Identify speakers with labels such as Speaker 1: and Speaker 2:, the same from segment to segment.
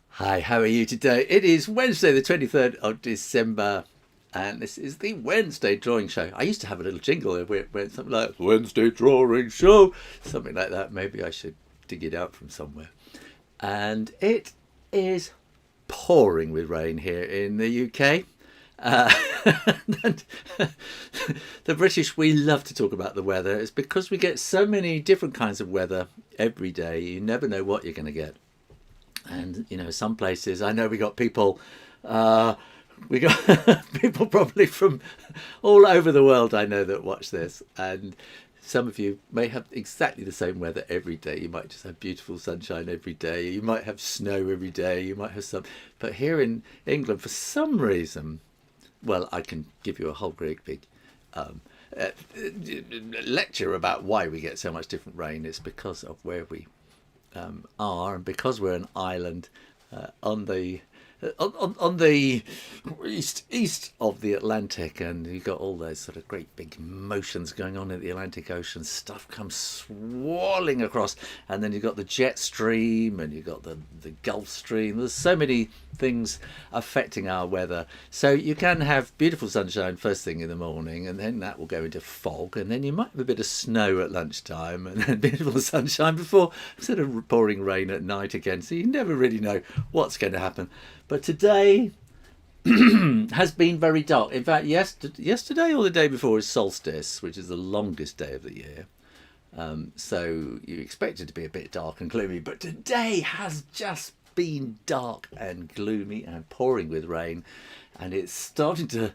Speaker 1: Hi, how are you today? It is Wednesday, the 23rd of December, and this is the Wednesday Drawing Show. I used to have a little jingle where something like Wednesday Drawing Show, something like that. Maybe I should dig it out from somewhere. And it is pouring with rain here in the UK. And the British, we love to talk about the weather. It's because we get so many different kinds of weather every day. You never know what you're going to get. And you know, some places, I know we got people people probably from all over the world, I know, that watch this, and some of you may have exactly the same weather every day. You might just have beautiful sunshine every day, you might have snow every day, you might have some, but here in England, for some reason, well, I can give you a whole great big lecture about why we get so much different rain. It's because of where we are, and because we're an island on the east of the Atlantic, and you've got all those sort of great big motions going on in the Atlantic Ocean. Stuff comes swirling across, and then you've got the jet stream, and you've got the Gulf Stream. There's so many things affecting our weather. So you can have beautiful sunshine first thing in the morning, and then that will go into fog, and then you might have a bit of snow at lunchtime, and then beautiful sunshine before sort of pouring rain at night again. So you never really know what's going to happen. But today has been very dark. In fact, yesterday or the day before is solstice, which is the longest day of the year. So you expect it to be a bit dark and gloomy, but today has just been dark and gloomy and pouring with rain, and it's starting to.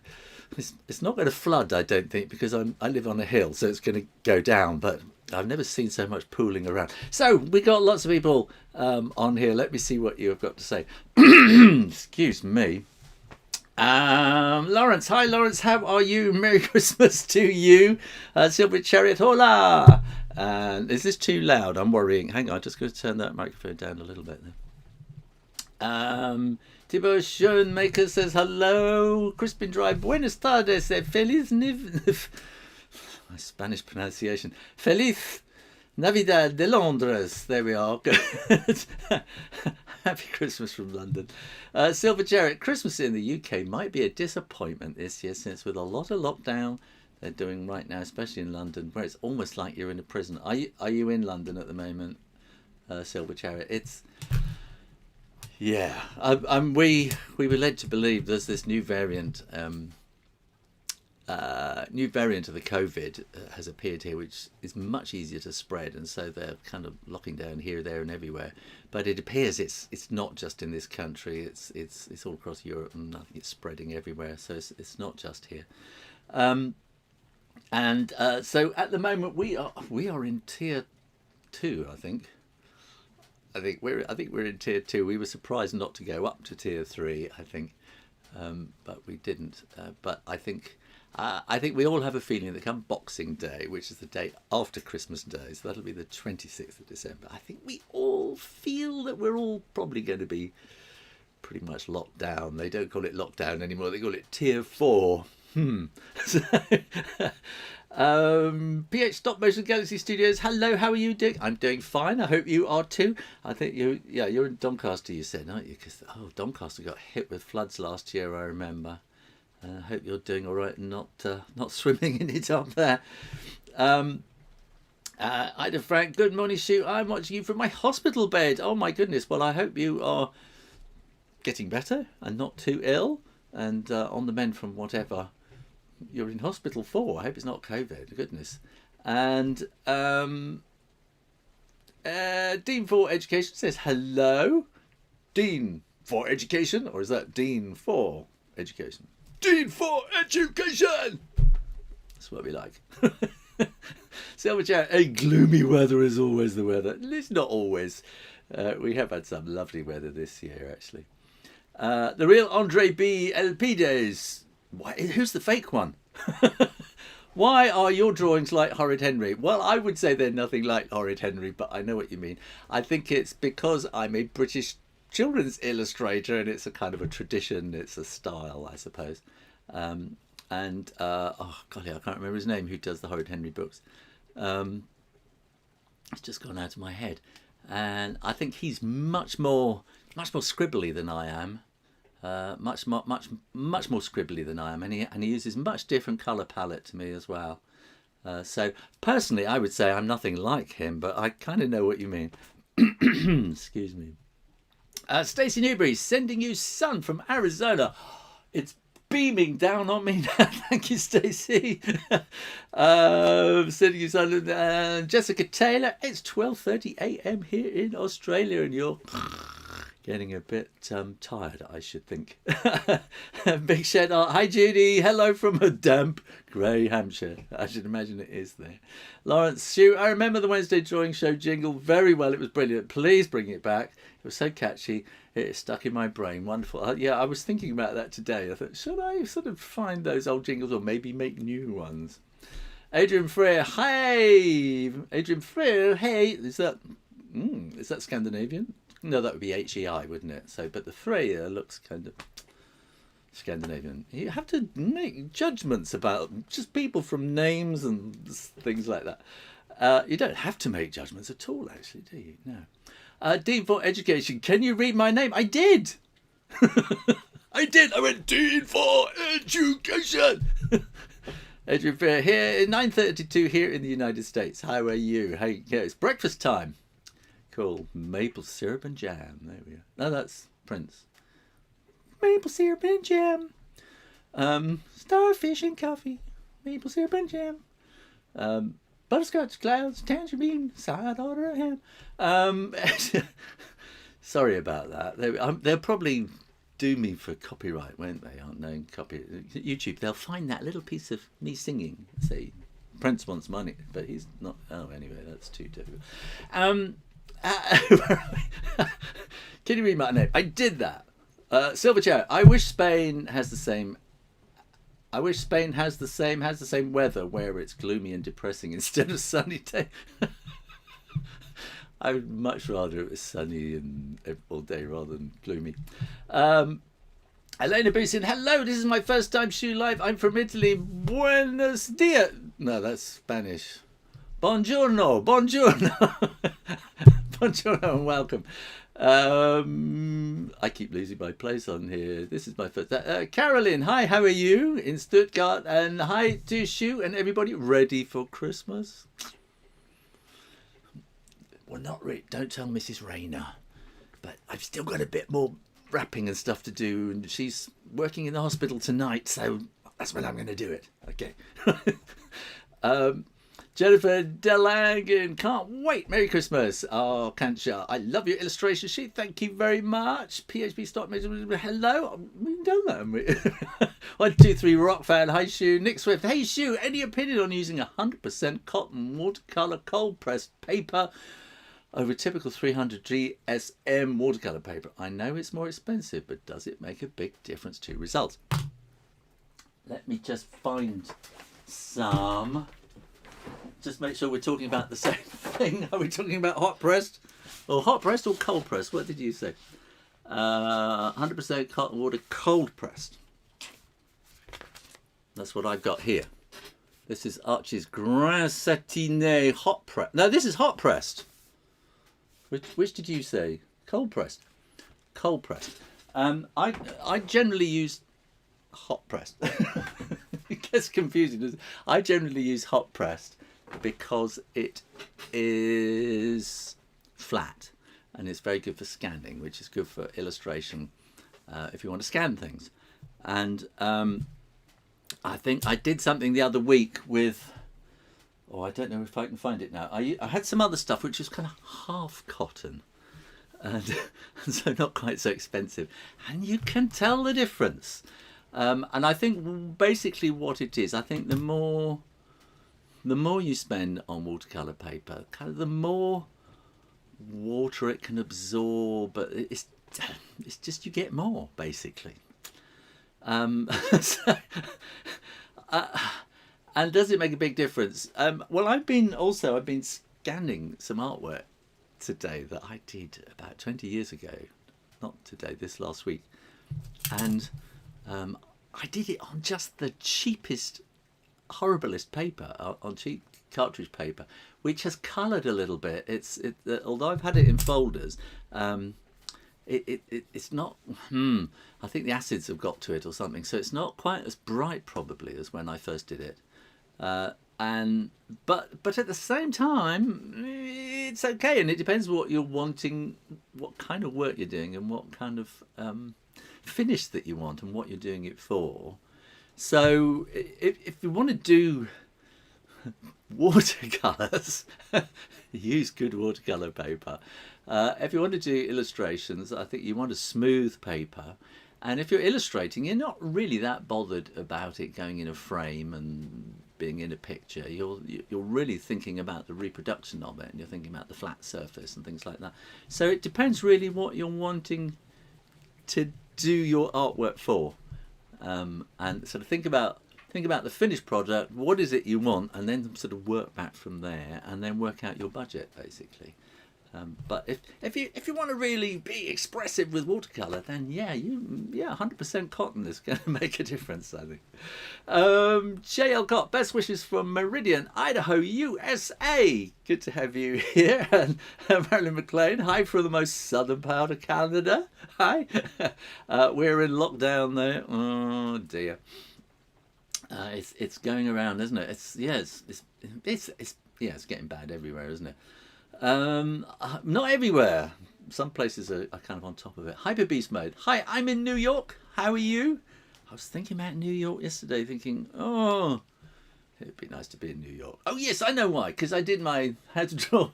Speaker 1: It's not going to flood, I don't think, because I live on a hill, so it's going to go down. But I've never seen so much pooling around. So we got lots of people on here. Let me see what you have got to say. Excuse me. Lawrence, hi Lawrence, how are you? Merry Christmas to you. Silver Chariot, hola. Is this too loud? I'm worrying. Hang on, I'm just going to turn that microphone down a little bit then. Thibaut Schoenmaker says hello. Crispin Drive, buenas tardes. Feliz my Spanish pronunciation. Feliz Navidad de Londres. There we are. Good. Happy Christmas from London. Silver Jarrett, Christmas in the UK might be a disappointment this year, since with a lot of lockdown they're doing right now, especially in London, where it's almost like you're in a prison. Are you in London at the moment, Silver Jarrett? It's we were led to believe there's this new variant. New variant of the COVID has appeared here, which is much easier to spread, and so they're kind of locking down here, there, and everywhere. But it appears it's not just in this country; it's all across Europe, and I think it's spreading everywhere. So it's not just here. So at the moment we are in tier 2, I think. I think we're in tier 2. We were surprised not to go up to tier 3, I think, but we didn't. But I think we all have a feeling that come Boxing Day, which is the day after Christmas Day, so that'll be the 26th of December. I think we all feel that we're all probably going to be pretty much locked down. They don't call it lockdown anymore; they call it tier 4. So, PH Stop Motion Galaxy Studios, hello, how are you doing? I'm doing fine, I hope you are too. I think you're in Doncaster, you said, aren't you? Because Doncaster got hit with floods last year, I remember. I hope you're doing all right and not swimming in it up there. Ida Frank, good morning, Shoo. I'm watching you from my hospital bed. Oh my goodness. Well, I hope you are getting better and not too ill, and on the mend from whatever you're in hospital for. I hope it's not COVID, goodness. And Dean for Education says hello. Dean for Education, or is that Dean for Education? Dean for Education! That's what we like. Silver Chair, gloomy weather is always the weather. It's not always. We have had some lovely weather this year, actually. The real Andre B. Elpides. Who's the fake one? Why are your drawings like Horrid Henry? Well, I would say they're nothing like Horrid Henry, but I know what you mean. I think it's because I'm a British children's illustrator, and it's a kind of a tradition. It's a style, I suppose. Oh golly, I can't remember his name, who does the Horrid Henry books. It's just gone out of my head. and I think he's much more scribbly than I am. Much more scribbly than I am, and he uses much different colour palette to me as well. So personally, I would say I'm nothing like him, but I kind of know what you mean. Excuse me. Stacey Newbury sending you sun from Arizona. It's beaming down on me now. Thank you, Stacey. Sending you sun. Jessica Taylor. It's 12:30 a.m. here in Australia, and you're getting a bit tired, I should think. Big Shed Art. Hi, Judy. Hello from a damp grey Hampshire. I should imagine it is there. Lawrence Shoo. I remember the Wednesday drawing show jingle very well. It was brilliant. Please bring it back. It was so catchy. It stuck in my brain. Wonderful. Yeah, I was thinking about that today. I thought, should I sort of find those old jingles or maybe make new ones? Adrian Freer. Hey. Adrian Freer. Hey. Is that Scandinavian? No, that would be HEI, wouldn't it? So, but the Freya looks kind of Scandinavian. You have to make judgments about just people from names and things like that. You don't have to make judgments at all, actually, do you? No. Dean for Education. Can you read my name? I did. I did. I went Dean for Education. Adrian Fair here, 9:32 here in the United States. How are you? Hey, yeah, it's breakfast time. Cool. Maple syrup and jam. There we are. No, that's Prince. Maple syrup and jam. Starfish and coffee. Maple syrup and jam. Butterscotch clouds, tangerine, side order ham. Sorry about that. They'll probably do me for copyright, won't they? Aren't known copy YouTube. They'll find that little piece of me singing. Say, Prince wants money, but he's not. Oh, anyway, that's too difficult. Can you read my name? I did that. Silverchair. I wish Spain has the same weather where it's gloomy and depressing instead of sunny day. I would much rather it was sunny and all day rather than gloomy. Elena Busin, hello, this is my first time Shoo Live. I'm from Italy. Buenos dias. No, that's Spanish. Buongiorno, buongiorno. Buongiorno and welcome. I keep losing my place on here. This is my first. Carolyn, hi, how are you in Stuttgart? And hi to Shoo and everybody. Ready for Christmas? Well, not really. Don't tell Mrs. Rayner. But I've still got a bit more wrapping and stuff to do. And she's working in the hospital tonight. So that's when I'm going to do it. Okay. Jennifer Delangan, can't wait. Merry Christmas. Oh, Kancha, I love your illustration sheet. Thank you very much. PHP stock measurement. Hello. We've done that. 1, 2, 3, rock fan. Hi, Shoo. Nick Swift. Hey, Shoo. Any opinion on using 100% cotton watercolor cold pressed paper over typical 300 GSM watercolor paper? I know it's more expensive, but does it make a big difference to results? Let me just find some. Just make sure we're talking about the same thing. Are we talking about hot pressed or cold pressed? What did you say? 100% cotton water cold pressed. That's what I've got here. This is Archie's Grand Satiné hot press. No, this is hot pressed. Which did you say? Cold pressed. Cold pressed. I generally use hot pressed. It gets confusing, doesn't it? I generally use hot pressed because it is flat and it's very good for scanning, which is good for illustration if you want to scan things. And I think I did something the other week with, I don't know if I can find it now. I had some other stuff which was kind of half cotton and so not quite so expensive, and you can tell the difference. And I think basically what it is, I think the more you spend on watercolor paper, kind of the more water it can absorb, but it's just you get more basically. And does it make a big difference? Well, I've been scanning some artwork today that I did about 20 years ago, not today, this last week, and I did it on just the cheapest, horriblest paper, on cheap cartridge paper, which has coloured a little bit. Although I've had it in folders, it's not. I think the acids have got to it or something, so it's not quite as bright probably as when I first did it. But at the same time, it's okay, and it depends what you're wanting, what kind of work you're doing, and what kind of finish that you want, and what you're doing it for. So if you want to do watercolours, use good watercolour paper. If you want to do illustrations, I think you want a smooth paper. And if you're illustrating, you're not really that bothered about it going in a frame and being in a picture. You're really thinking about the reproduction of it, and you're thinking about the flat surface and things like that. So it depends really what you're wanting to do your artwork for, and sort of think about the finished product. What is it you want, and then sort of work back from there, and then work out your budget basically. But if you want to really be expressive with watercolor, then yeah, 100% cotton is going to make a difference, I think. JL Cott, best wishes from Meridian, Idaho, USA. Good to have you here. And Marilyn McLean, hi from the most southern part of Canada. Hi. We're in lockdown there. Oh dear. It's going around, isn't it? It's getting bad everywhere, isn't it? Not everywhere. Some places are kind of on top of it. Hyper Beast Mode. Hi, I'm in New York. How are you? I was thinking about New York yesterday, thinking, oh, it'd be nice to be in New York. Oh yes, I know why. Because I did my how to draw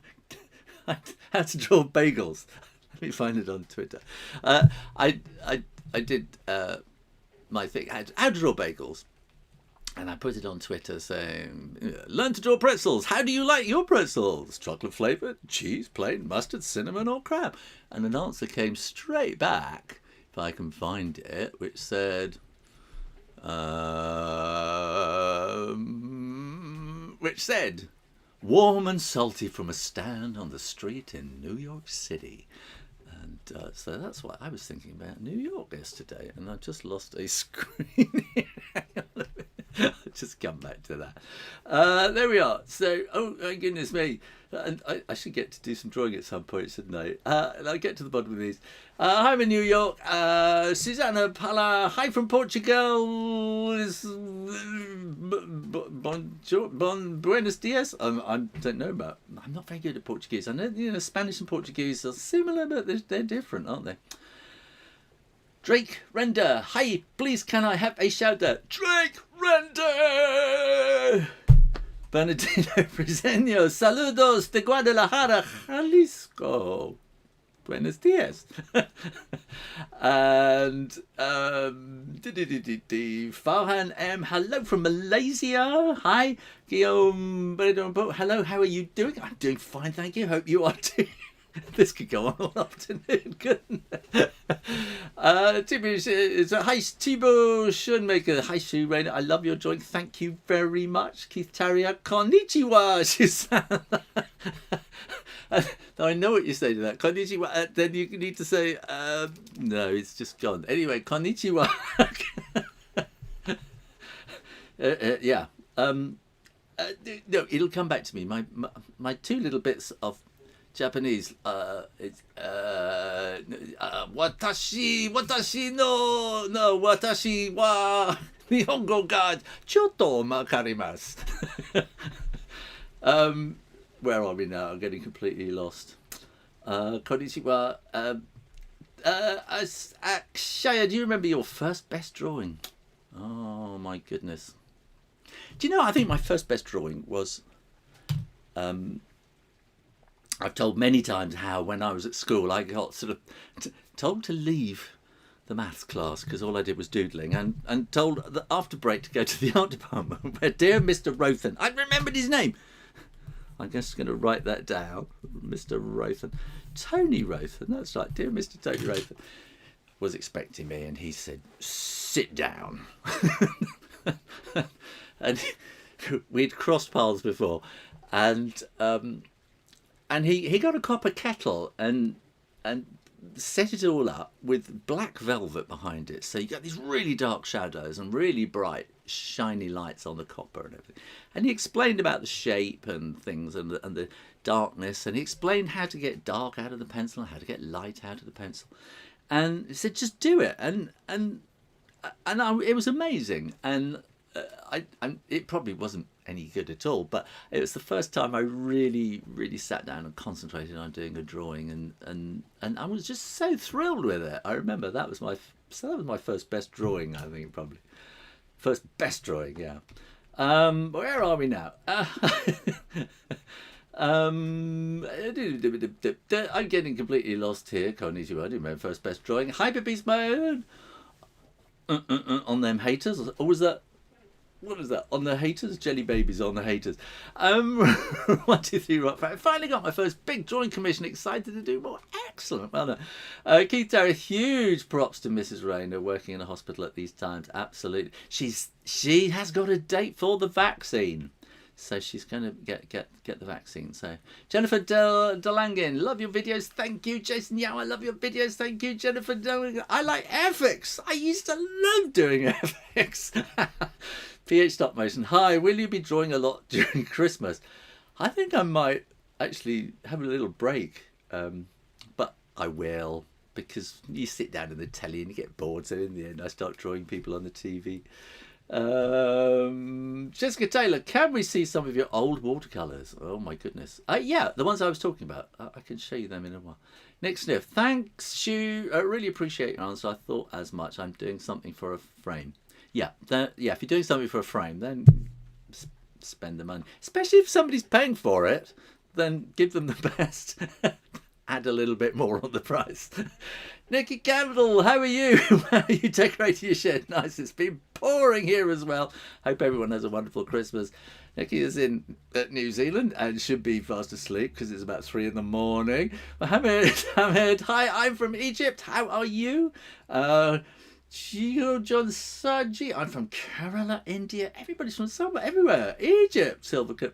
Speaker 1: bagels. Let me find it on Twitter. I did my thing, how to draw bagels. And I put it on Twitter saying, learn to draw pretzels. How do you like your pretzels? Chocolate flavoured, cheese, plain, mustard, cinnamon or crab? And an answer came straight back, if I can find it, which said, warm and salty from a stand on the street in New York City. And so that's what I was thinking about New York yesterday. And I just lost a screen. I'll just come back to that. There we are. So, oh my goodness me. And I should get to do some drawing at some point, shouldn't I? And I'll get to the bottom of these. Hi, I'm in New York. Susanna Pala, hi from Portugal. Buenos dias. I don't know about. I'm not very good at Portuguese. I know, Spanish and Portuguese are similar, but they're different, aren't they? Drake Render, hi, please can I have a shout out? Drake Render! Bernardino Briseño, saludos de Guadalajara, Jalisco. Buenos dias. And Farhan M, hello from Malaysia. Hi, Guillaume. Hello, how are you doing? I'm doing fine, thank you. Hope you are too. This could go on all afternoon, couldn't it? Hi, Thibaut Schoenmaker. Hi, Shoo Rayner. I love your drawing. Thank you very much. Keith Tarrier. Konnichiwa, Susanna. Now, I know what you say to that. Konnichiwa. Then you need to say, no, it's just gone. Anyway, konnichiwa. Yeah. No, it'll come back to me. My two little bits of Japanese, it's watashi wa nihongo ga chotto makarimasu. Where are we now? I'm getting completely lost. Konnichiwa. Akshaya, do you remember your first best drawing? Oh my goodness. Do you know, I think my first best drawing was, I've told many times how when I was at school I got sort of told to leave the maths class because all I did was doodling, and told that after break to go to the art department where dear Mr. Rothen, I remembered his name. I'm just going to write that down. Mr. Rothen. Tony Rothen, that's right, dear Mr. Tony Rothen was expecting me, and he said, sit down. And we'd crossed paths before, and he got a copper kettle, and set it all up with black velvet behind it. So you got these really dark shadows and really bright, shiny lights on the copper and everything. And he explained about the shape and things and the darkness. And he explained how to get dark out of the pencil and how to get light out of the pencil. And he said, just do it. It was amazing. And it probably wasn't any good at all, but it was the first time I really sat down and concentrated on doing a drawing, and I was just so thrilled with it. I remember that was my first best drawing, I think, probably first best drawing. Yeah. Where are we now? I'm getting completely lost here. Konnichiwa, I do my first best drawing. Hyperbeast mode on them haters, or was that? What is that? On the haters? Jelly babies on the haters. 1, 2, 3, right. I finally got my first big drawing commission. Excited to do more. Excellent. Well done. Keith Terry, huge props to Mrs. Rayner working in a hospital at these times. Absolutely. She has got a date for the vaccine. So she's going to get the vaccine. So Jennifer Delangin, love your videos. Thank you. Jason Yao, I love your videos. Thank you. Jennifer Delangin, I like FX. I used to love doing FX. PH Stop Motion. Hi, will you be drawing a lot during Christmas? I think I might actually have a little break, but I will, because you sit down in the telly and you get bored. So in the end, I start drawing people on the TV. Jessica Taylor, can we see some of your old watercolours? Oh my goodness. Yeah, the ones I was talking about. I can show you them in a while. Nick Sniff, thanks, Shoo. I really appreciate your answer. I thought as much. I'm doing something for a frame. Yeah, if you're doing something for a frame, then spend the money. Especially if somebody's paying for it, then give them the best. Add a little bit more on the price. Nikki Capital, how are you? How are you decorating your shed? Nice, it's been pouring here as well. Hope everyone has a wonderful Christmas. Nikki is in New Zealand and should be fast asleep because it's about 3 in the morning. Mohammed, hi, I'm from Egypt. How are you? Gio John Saji, I'm from Kerala, India. Everybody's from somewhere, everywhere. Egypt, Silvercut.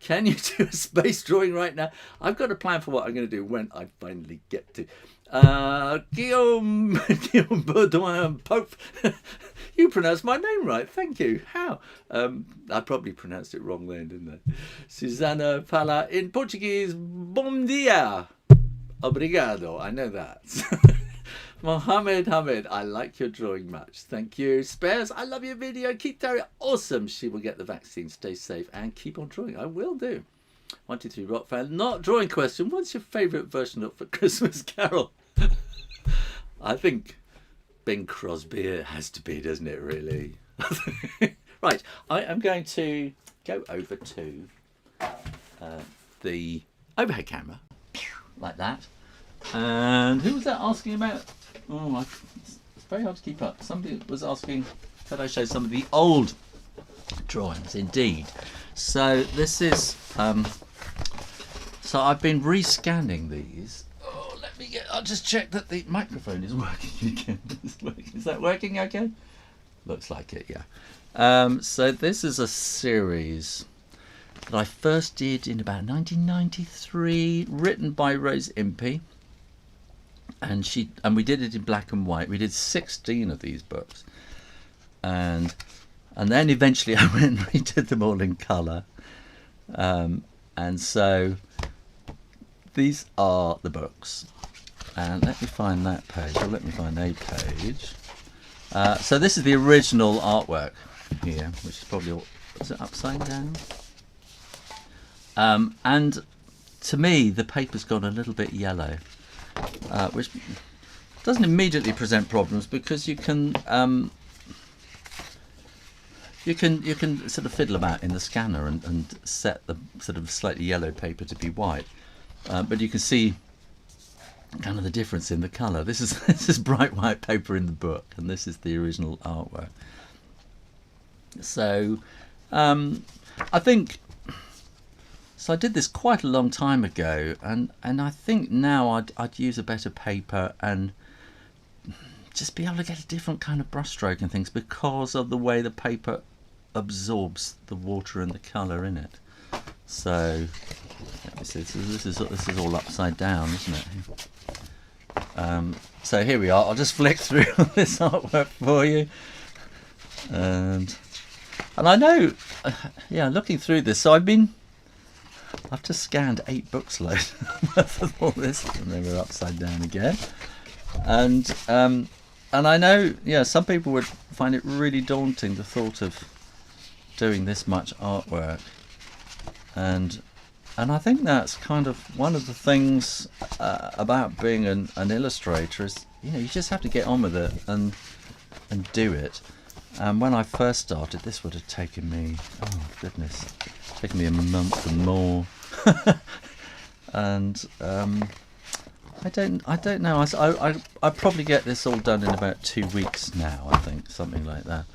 Speaker 1: Can you do a space drawing right now? I've got a plan for what I'm going to do when I finally get to. Guillaume Baudouin Pope. You pronounced my name right, thank you. How? I probably pronounced it wrong then, didn't I? Susana Pala in Portuguese. Bom dia. Obrigado. I know that. Mohammed Hamid, I like your drawing much. Thank you. Spares, I love your video. Keep Terry, awesome. She will get the vaccine. Stay safe and keep on drawing. I will do. 1, 2, 3, rock fan. Not drawing question. What's your favourite version of A Christmas Carol? I think Bing Crosby has to be, doesn't it, really? Right, I am going to go over to the overhead camera, like that. And who was that asking about? Oh, it's very hard to keep up. Somebody was asking, could I show some of the old drawings? Indeed. So this is, so I've been rescanning these. Oh, I'll just check that the microphone is working again. Is that working okay? Looks like it, yeah. So this is a series that I first did in about 1993, written by Rose Impey. And we did it in black and white. We did 16 of these books, and then eventually I went and redid them all in colour. And so these are the books. And let me find that page, or let me find a page. So this is the original artwork here, which is probably all, is it upside down? And to me, the paper's gone a little bit yellow. Which doesn't immediately present problems because you can sort of fiddle about in the scanner and set the sort of slightly yellow paper to be white, but you can see kind of the difference in the colour. This is bright white paper in the book, and this is the original artwork. So I think. So I did this quite a long time ago, and I think now I'd use a better paper and just be able to get a different kind of brushstroke and things because of the way the paper absorbs the water and the colour in it. So let me see, this is all upside down, isn't it? So here we are. I'll just flick through this artwork for you, and I know, yeah, looking through this. So I've just scanned 8 books loads worth of all this, and they were upside down again. And I know, yeah, some people would find it really daunting, the thought of doing this much artwork, and I think that's kind of one of the things about being an illustrator is, you know, you just have to get on with it and do it. And when I first started, this would have taken me, oh goodness, taken me a month and more. And I don't know. I probably get this all done in about 2 weeks now. I think something like that.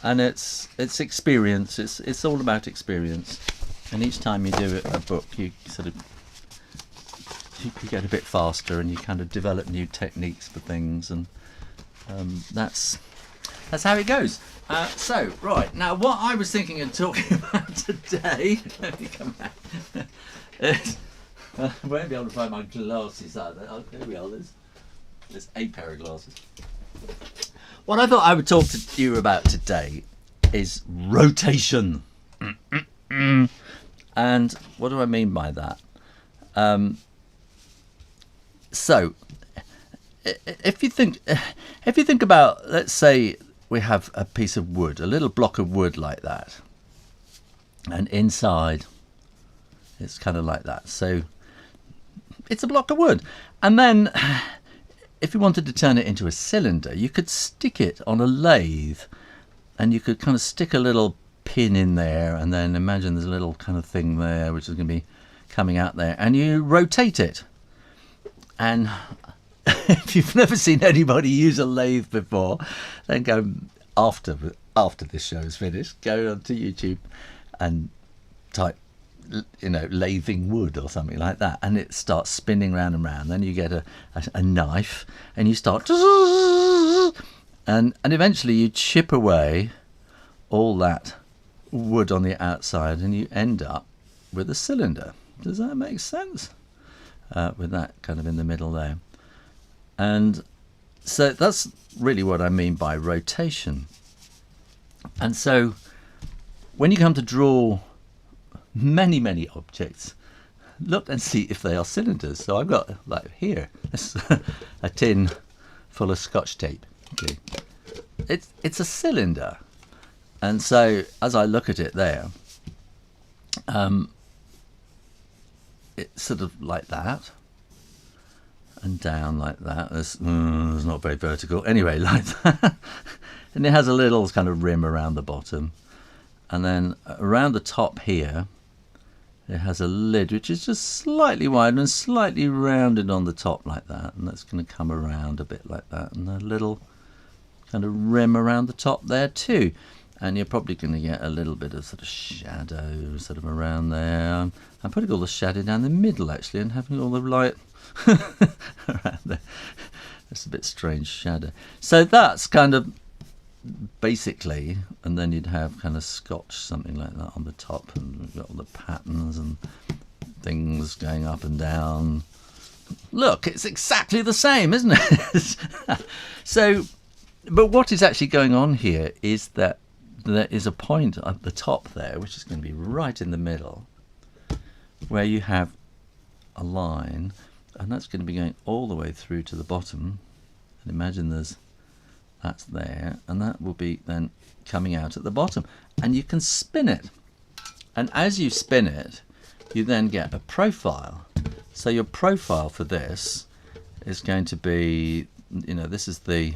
Speaker 1: And it's experience. It's all about experience. And each time you do a book, you sort of you get a bit faster, and you kind of develop new techniques for things, and that's how it goes. So right now, what I was thinking of talking about today, let me come back. Is, I won't be able to find my glasses out there. Oh, there we are. There's a pair of glasses. What I thought I would talk to you about today is rotation. And what do I mean by that? So, if you think about, let's say we have a piece of wood, a little block of wood like that, and inside it's kind of like that. So it's a block of wood, and then if you wanted to turn it into a cylinder, you could stick it on a lathe, and you could kind of stick a little pin in there, and then imagine there's a little kind of thing there which is going to be coming out there, and you rotate it. And if you've never seen anybody use a lathe before, then go after this show is finished, go onto YouTube and type, you know, lathing wood or something like that, and it starts spinning round and round. Then you get a knife, and you start, and eventually you chip away all that wood on the outside, and you end up with a cylinder. Does that make sense? With that kind of in the middle there. And so that's really what I mean by rotation. And so when you come to draw many objects, look and see if they are cylinders. So I've got, like here, a tin full of scotch tape. Okay. It's a cylinder. And so as I look at it there, it's sort of like that, and down like that. It's not very vertical. Anyway, like that. And it has a little kind of rim around the bottom. And then around the top here, it has a lid which is just slightly wide and slightly rounded on the top like that. And that's going to come around a bit like that. And a little kind of rim around the top there too. And you're probably going to get a little bit of sort of shadow sort of around there. I'm putting all the shadow down the middle actually, and having all the light around there. It's a bit strange shadow. So that's kind of basically, and then you'd have kind of scotch, something like that on the top, and we've got all the patterns and things going up and down. Look, it's exactly the same, isn't it? So, but what is actually going on here is that there is a point at the top there, which is going to be right in the middle, where you have a line, and that's going to be going all the way through to the bottom. And imagine that's there, and that will be then coming out at the bottom, and you can spin it. And as you spin it, you then get a profile. So your profile for this is going to be, you know, this is the,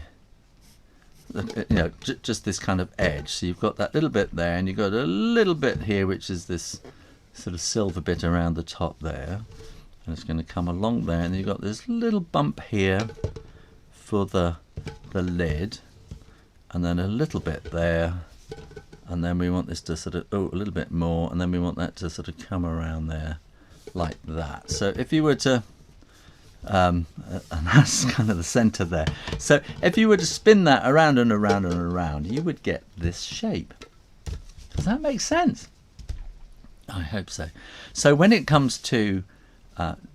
Speaker 1: you know, just this kind of edge. So you've got that little bit there, and you've got a little bit here, which is this sort of silver bit around the top there, and it's going to come along there, and you've got this little bump here for the lid, and then a little bit there, and then we want this to sort of, a little bit more, and then we want that to sort of come around there like that. So if you were to and that's kind of the center there. So if you were to spin that around and around and around, you would get this shape. Does that make sense? I hope so. So when it comes to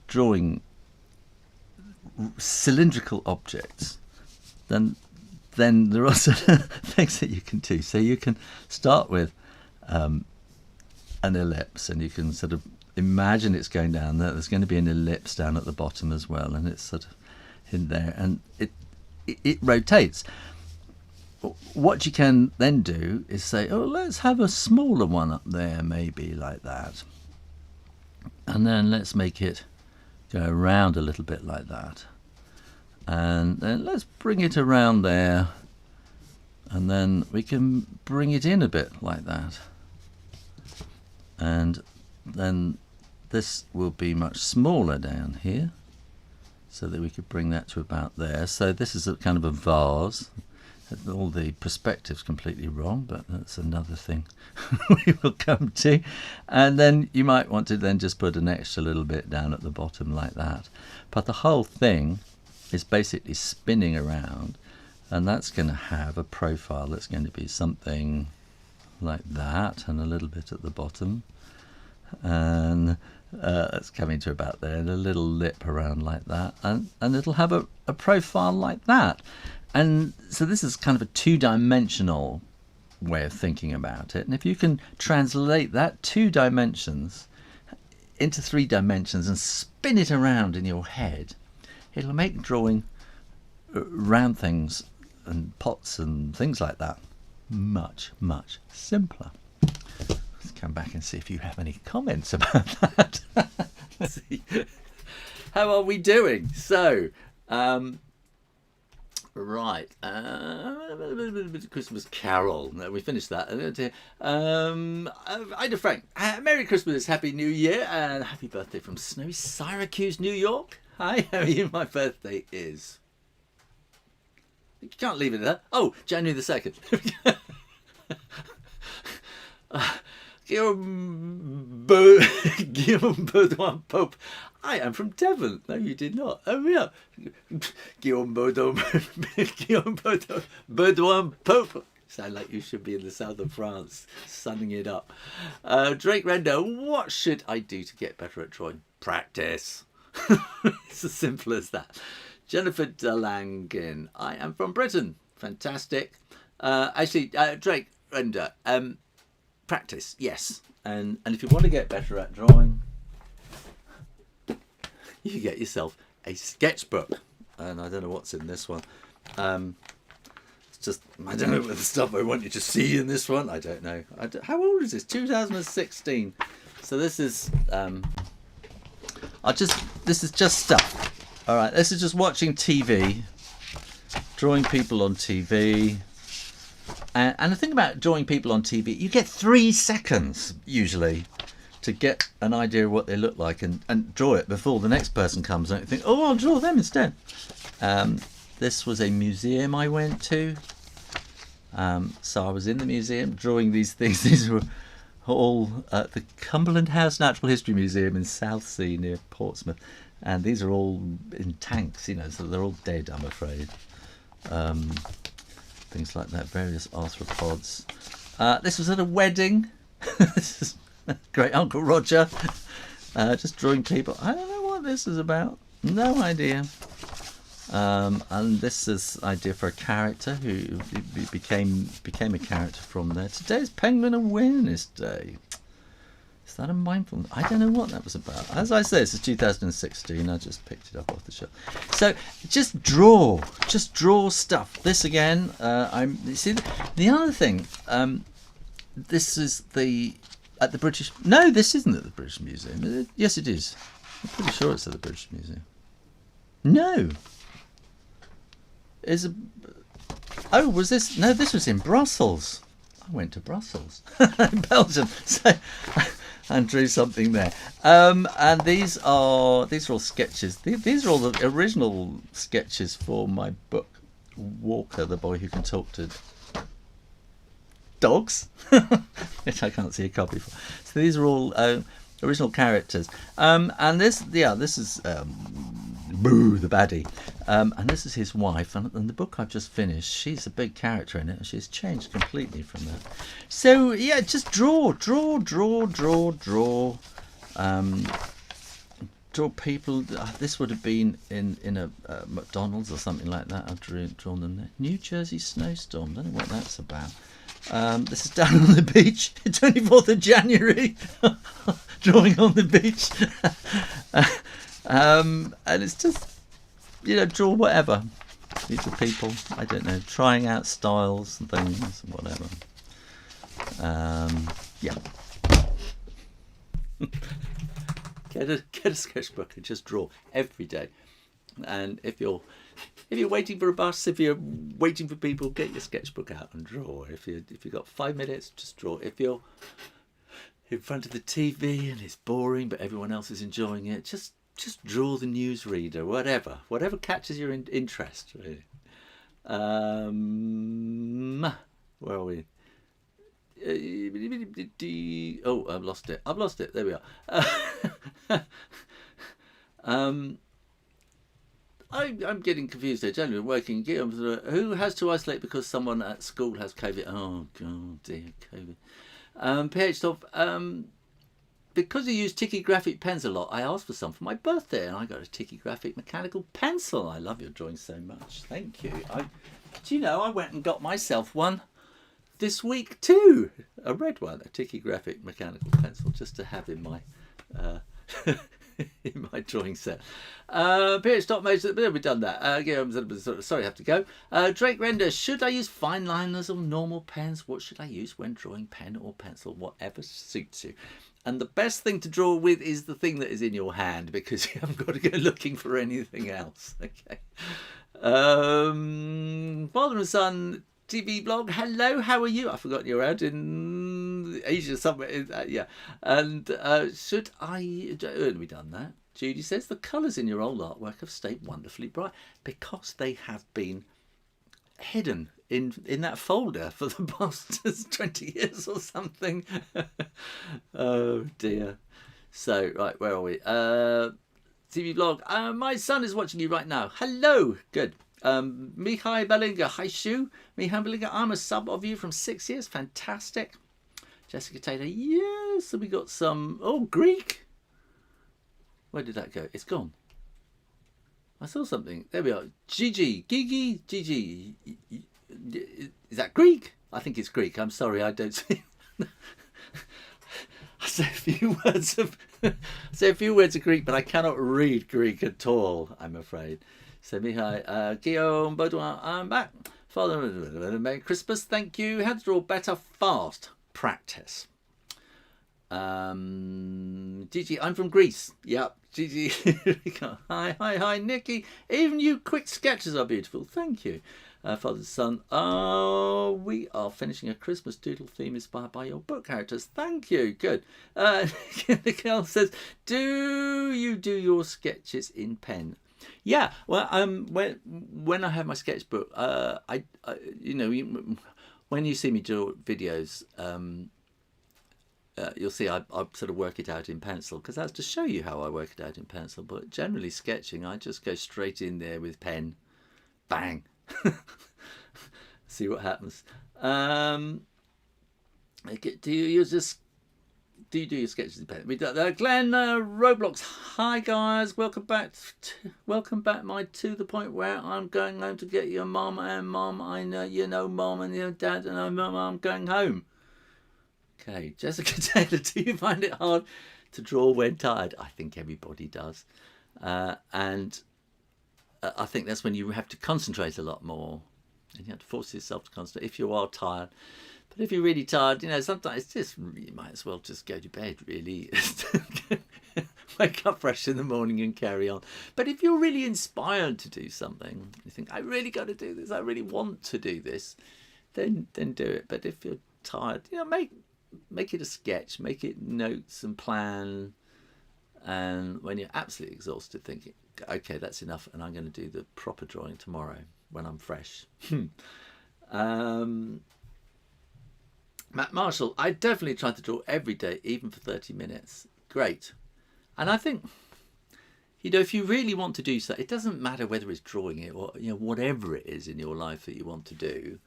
Speaker 1: drawing cylindrical objects, then there are also things that you can do. So you can start with an ellipse, and you can sort of imagine it's going down there. There's going to be an ellipse down at the bottom as well, and it's sort of in there, and it rotates. What you can then do is say, oh, let's have a smaller one up there, maybe like that, and then let's make it go around a little bit like that, and then let's bring it around there, and then we can bring it in a bit like that, and then this will be much smaller down here, so that we could bring that to about there. So this is a kind of a vase. All the perspective's completely wrong, but that's another thing we will come to. And then you might want to then just put an extra little bit down at the bottom like that. But the whole thing is basically spinning around, and that's going to have a profile that's going to be something like that, and a little bit at the bottom, and it's coming to about there, and a little lip around like that, and it'll have a profile like that. And so this is kind of a two-dimensional way of thinking about it. And if you can translate that 2 dimensions into 3 dimensions and spin it around in your head, it'll make drawing round things and pots and things like that much, much simpler. Let's come back and see if you have any comments about that. Let's see. How are we doing? So, right, Christmas Carol. No, we finished that. Ida Frank, Merry Christmas, Happy New Year, and happy birthday from snowy Syracuse, New York. Hi, how are you? My birthday is... You can't leave it there. Oh, January the 2nd. Guillaume Baudouin Pope. I am from Devon. No, you did not. Oh, yeah. Guillaume Baudouin Pope. Sound like you should be in the south of France, sunning it up. Drake Render, what should I do to get better at drawing? Practice. It's as simple as that. Jennifer Delangin, I am from Britain. Fantastic. Actually, Drake Render, practice, yes. And if you want to get better at drawing, you get yourself a sketchbook. And I don't know what's in this one. It's just, I don't know the stuff I want you to see in this one. I don't know. How old is this? 2016. So this is, this is just stuff. All right, this is just watching TV, drawing people on TV. And the thing about drawing people on TV, you get 3 seconds usually to get an idea of what they look like and draw it before the next person comes and you think, oh, I'll draw them instead. This was a museum I went to. So I was in the museum drawing these things. These were all at the Cumberland House Natural History Museum in Southsea near Portsmouth. And these are all in tanks, you know, so they're all dead, I'm afraid. Things like that, various arthropods. This was at a wedding. This is great Uncle Roger. Just drawing people. I don't know what this is about. No idea. And this is idea for a character who became a character from there. Today's Penguin Awareness Day. Is that a mindfulness? I don't know what that was about. As I say, this is 2016. I just picked it up off the shelf. So just draw stuff. This again. You see the other thing. This is at the British. No, this isn't at the British Museum. Yes, it is. I'm pretty sure it's at the British Museum. No. Oh, was this? No, this was in Brussels. I went to Brussels, Belgium. So. And drew something there. And these are all sketches. These are all the original sketches for my book, Walker, the Boy Who Can Talk to Dogs, which I can't see a copy for. So these are all original characters. And this is Boo, the baddie. And this is his wife. And the book I've just finished, she's a big character in it. And she's changed completely from that. So, yeah, just draw. draw people. This would have been in a McDonald's or something like that. I've drawn them there. New Jersey snowstorm. Don't know what that's about. This is down on the beach, 24th of January. Drawing on the beach. And it's just, draw whatever. These are people, I don't know, trying out styles and things and whatever. Yeah. Get a sketchbook and just draw every day. And if you're waiting for a bus, if you're waiting for people, get your sketchbook out and draw. If you've got 5 minutes, just draw. If you're in front of the TV and it's boring but everyone else is enjoying it, just draw the newsreader, whatever catches your interest, really. Where are we? Oh, I've lost it. There we are. I'm getting confused there. Generally working, who has to isolate because someone at school has COVID? Oh God, dear COVID. PH Top, because you use Tikky graphic pens a lot, I asked for some for my birthday and I got a Tikky graphic mechanical pencil. I love your drawing so much. Thank you. Do you know, I went and got myself one this week too. A red one, a Tikky graphic mechanical pencil, just to have in my in my drawing set. PH Top Major, we've done that. Sorry, I have to go. Drake Render, should I use fine liners or normal pens? What should I use when drawing pen or pencil? Whatever suits you. And the best thing to draw with is the thing that is in your hand, because you haven't got to go looking for anything else. Okay. Father and Son TV blog. Hello, how are you? I've forgotten you're out in Asia somewhere. Yeah. And should I... We've done that. Judy says, the colours in your old artwork have stayed wonderfully bright because they have been hidden in that folder for the past 20 years or something. Oh dear. So, right, where are we? TV blog. My son is watching you right now. Hello. Good. Mihai Bellinger. Hi, Shoo. Mihai Bellinger. I'm a sub of you from 6 years. Fantastic. Jessica Taylor. Yes. So we got some... Oh, Greek. Where did that go? It's gone. I saw something. There we are. Gigi. Gigi. Is that Greek? I think it's Greek. I'm sorry, I don't see. I say a few words of Greek, but I cannot read Greek at all, I'm afraid. So Mihai, Guillaume Baudouin, I'm back. Father, Merry Christmas. Thank you. How to draw better fast. Practice. Gigi, I'm from Greece. Yep, Gigi. Hi, Nikki. Even you quick sketches are beautiful. Thank you. Father and Son. Oh, we are finishing a Christmas doodle theme inspired by your book characters. Thank you. Good. The girl says, do you do your sketches in pen? Yeah. Well, when I have my sketchbook, when you see me do videos, you'll see I sort of work it out in pencil, because that's to show you how I work it out in pencil. But generally sketching, I just go straight in there with pen, bang, see what happens. Do you do your sketches in pen? We got Glenn Roblox. Hi guys, welcome back. My to the point where I'm going home to get your mom, and mom, I know you know mom, and your dad, and I'm going home. Okay, Jessica Taylor, do you find it hard to draw when tired? I think everybody does. And I think that's when you have to concentrate a lot more. And you have to force yourself to concentrate if you are tired. But if you're really tired, sometimes it's just, you might as well just go to bed, really. Wake up fresh in the morning and carry on. But if you're really inspired to do something, you think, I really got to do this, I really want to do this, then do it. But if you're tired, make it a sketch, make it notes and plan, and when you're absolutely exhausted, thinking, okay, that's enough, and I'm going to do the proper drawing tomorrow when I'm fresh. Matt Marshall, I definitely try to draw every day, even for 30 minutes. Great. And I think, if you really want to do so, it doesn't matter whether it's drawing it or whatever it is in your life that you want to do,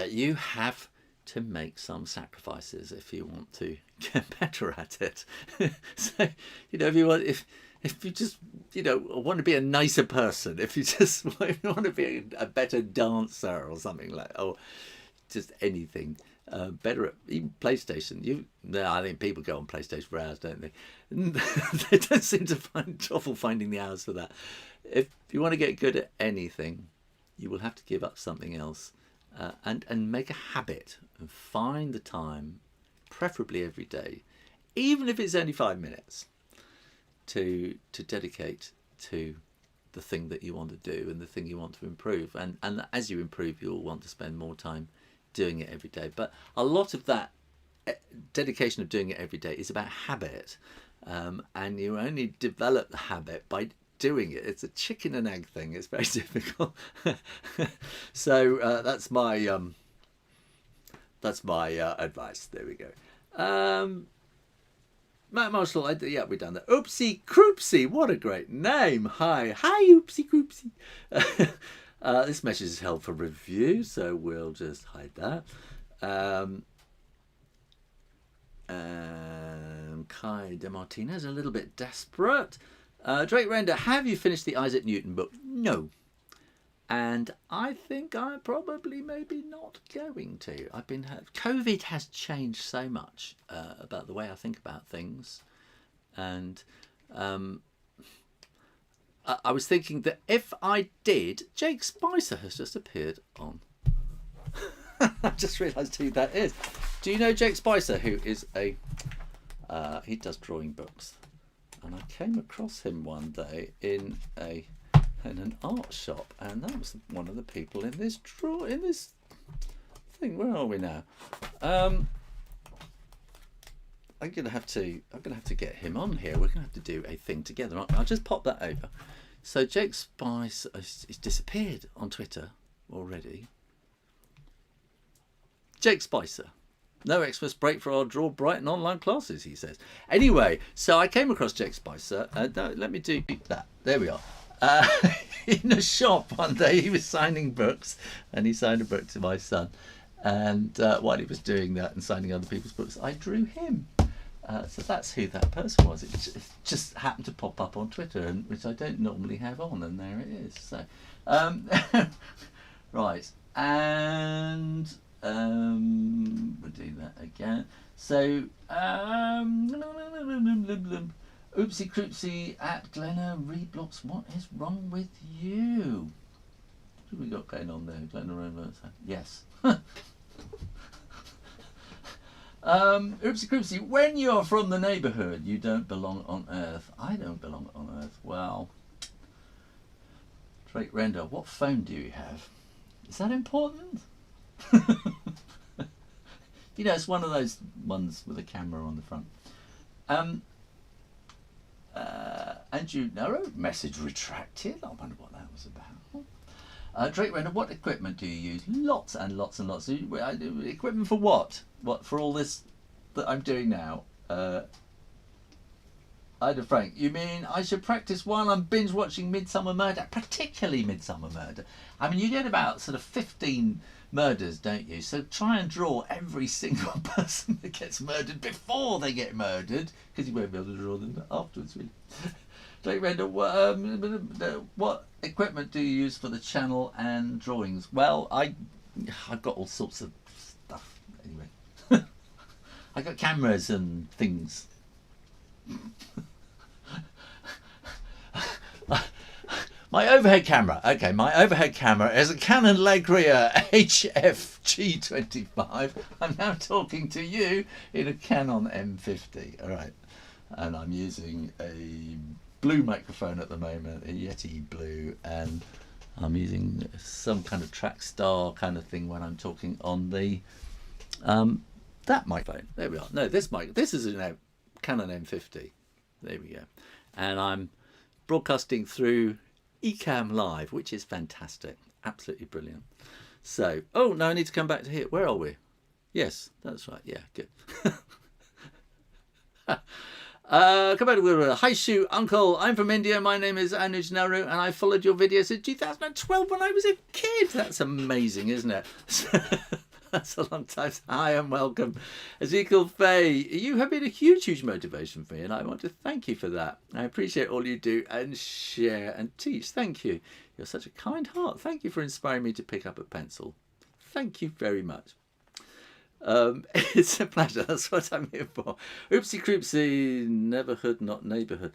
Speaker 1: you have to make some sacrifices if you want to get better at it. So, you know, if you just, you know, want to be a nicer person, if you just want to be a better dancer or something like, or just anything, better at even PlayStation. I think people go on PlayStation for hours, don't they? They don't seem to find trouble finding the hours for that. If you want to get good at anything, you will have to give up something else, and make a habit and find the time, preferably every day, even if it's only 5 minutes, to dedicate to the thing that you want to do and the thing you want to improve. And as you improve, you'll want to spend more time doing it every day. But a lot of that dedication of doing it every day is about habit, and you only develop the habit by doing it. It's a chicken and egg thing. It's very difficult. So that's my advice. There we go. Matt Marshall, yeah, we've done that. Oopsie Croopsie, what a great name. Hi, Oopsie Croopsie. This message is held for review, so we'll just hide that. Kai De Martinez, a little bit desperate. Drake Render, have you finished the Isaac Newton book? No. And I think I'm probably maybe not going to. COVID has changed so much about the way I think about things. And I was thinking that if I did, Jake Spicer has just appeared on. I just realised who that is. Do you know Jake Spicer, who is he does drawing books? And I came across him one day in an art shop, and that was one of the people in this thing. Where are we now? I'm gonna have to get him on here. We're gonna have to do a thing together. I'll just pop that over. So Jake Spice is disappeared on Twitter already. Jake Spicer. No Xmas break for our Draw Brighton online classes, he says. Anyway, so I came across Jake Spicer. Let me do that. There we are. In a shop one day, he was signing books, and he signed a book to my son. And while he was doing that and signing other people's books, I drew him. So that's who that person was. It just happened to pop up on Twitter, which I don't normally have on, and there it is. So, right, and we'll do that again. So, Oopsie Croopsie at Glenna Reblocks. What is wrong with you? What have we got going on there? Glenna Reblocks. Yes. Oopsie Croopsie, when you're from the neighbourhood, you don't belong on Earth. I don't belong on Earth. Well, Drake Render, what phone do you have? Is that important? You know, it's one of those ones with a camera on the front. Andrew Narrow, message retracted. I wonder what that was about. Drake Render, what equipment do you use? Lots and lots and lots. Equipment for what? What, for all this that I'm doing now? Ida Frank, you mean I should practice while I'm binge watching Midsummer Murder? Particularly Midsummer Murder. I mean, you get about sort of 15 murders, don't you? So try and draw every single person that gets murdered before they get murdered, because you won't be able to draw them afterwards, really. Drake Render, what equipment do you use for the channel and drawings? Well, I've got all sorts of stuff anyway. I got cameras and things. My overhead camera. Okay, my overhead camera is a Canon Legria HFG25. I'm now talking to you in a Canon M50. All right, and I'm using a blue microphone at the moment, a Yeti Blue, and I'm using some kind of Trackstar kind of thing when I'm talking on the that microphone. There we are. No, this is a Canon M50. There we go. And I'm broadcasting through Ecamm Live, which is fantastic. Absolutely brilliant. So, oh, no, I need to come back to here. Where are we? Yes, that's right. Yeah, good. Come back to hi, Shoo, Uncle. I'm from India. My name is Anuj Nehru, and I followed your videos in 2012 when I was a kid. That's amazing, isn't it? That's a long time. Hi and welcome. Ezekiel Fay, you have been a huge motivation for me, and I want to thank you for that. I appreciate all you do and share and teach. Thank you. You're such a kind heart. Thank you for inspiring me to pick up a pencil. Thank you very much. It's a pleasure. That's what I'm here for. Oopsie croopsie, neverhood, not neighbourhood.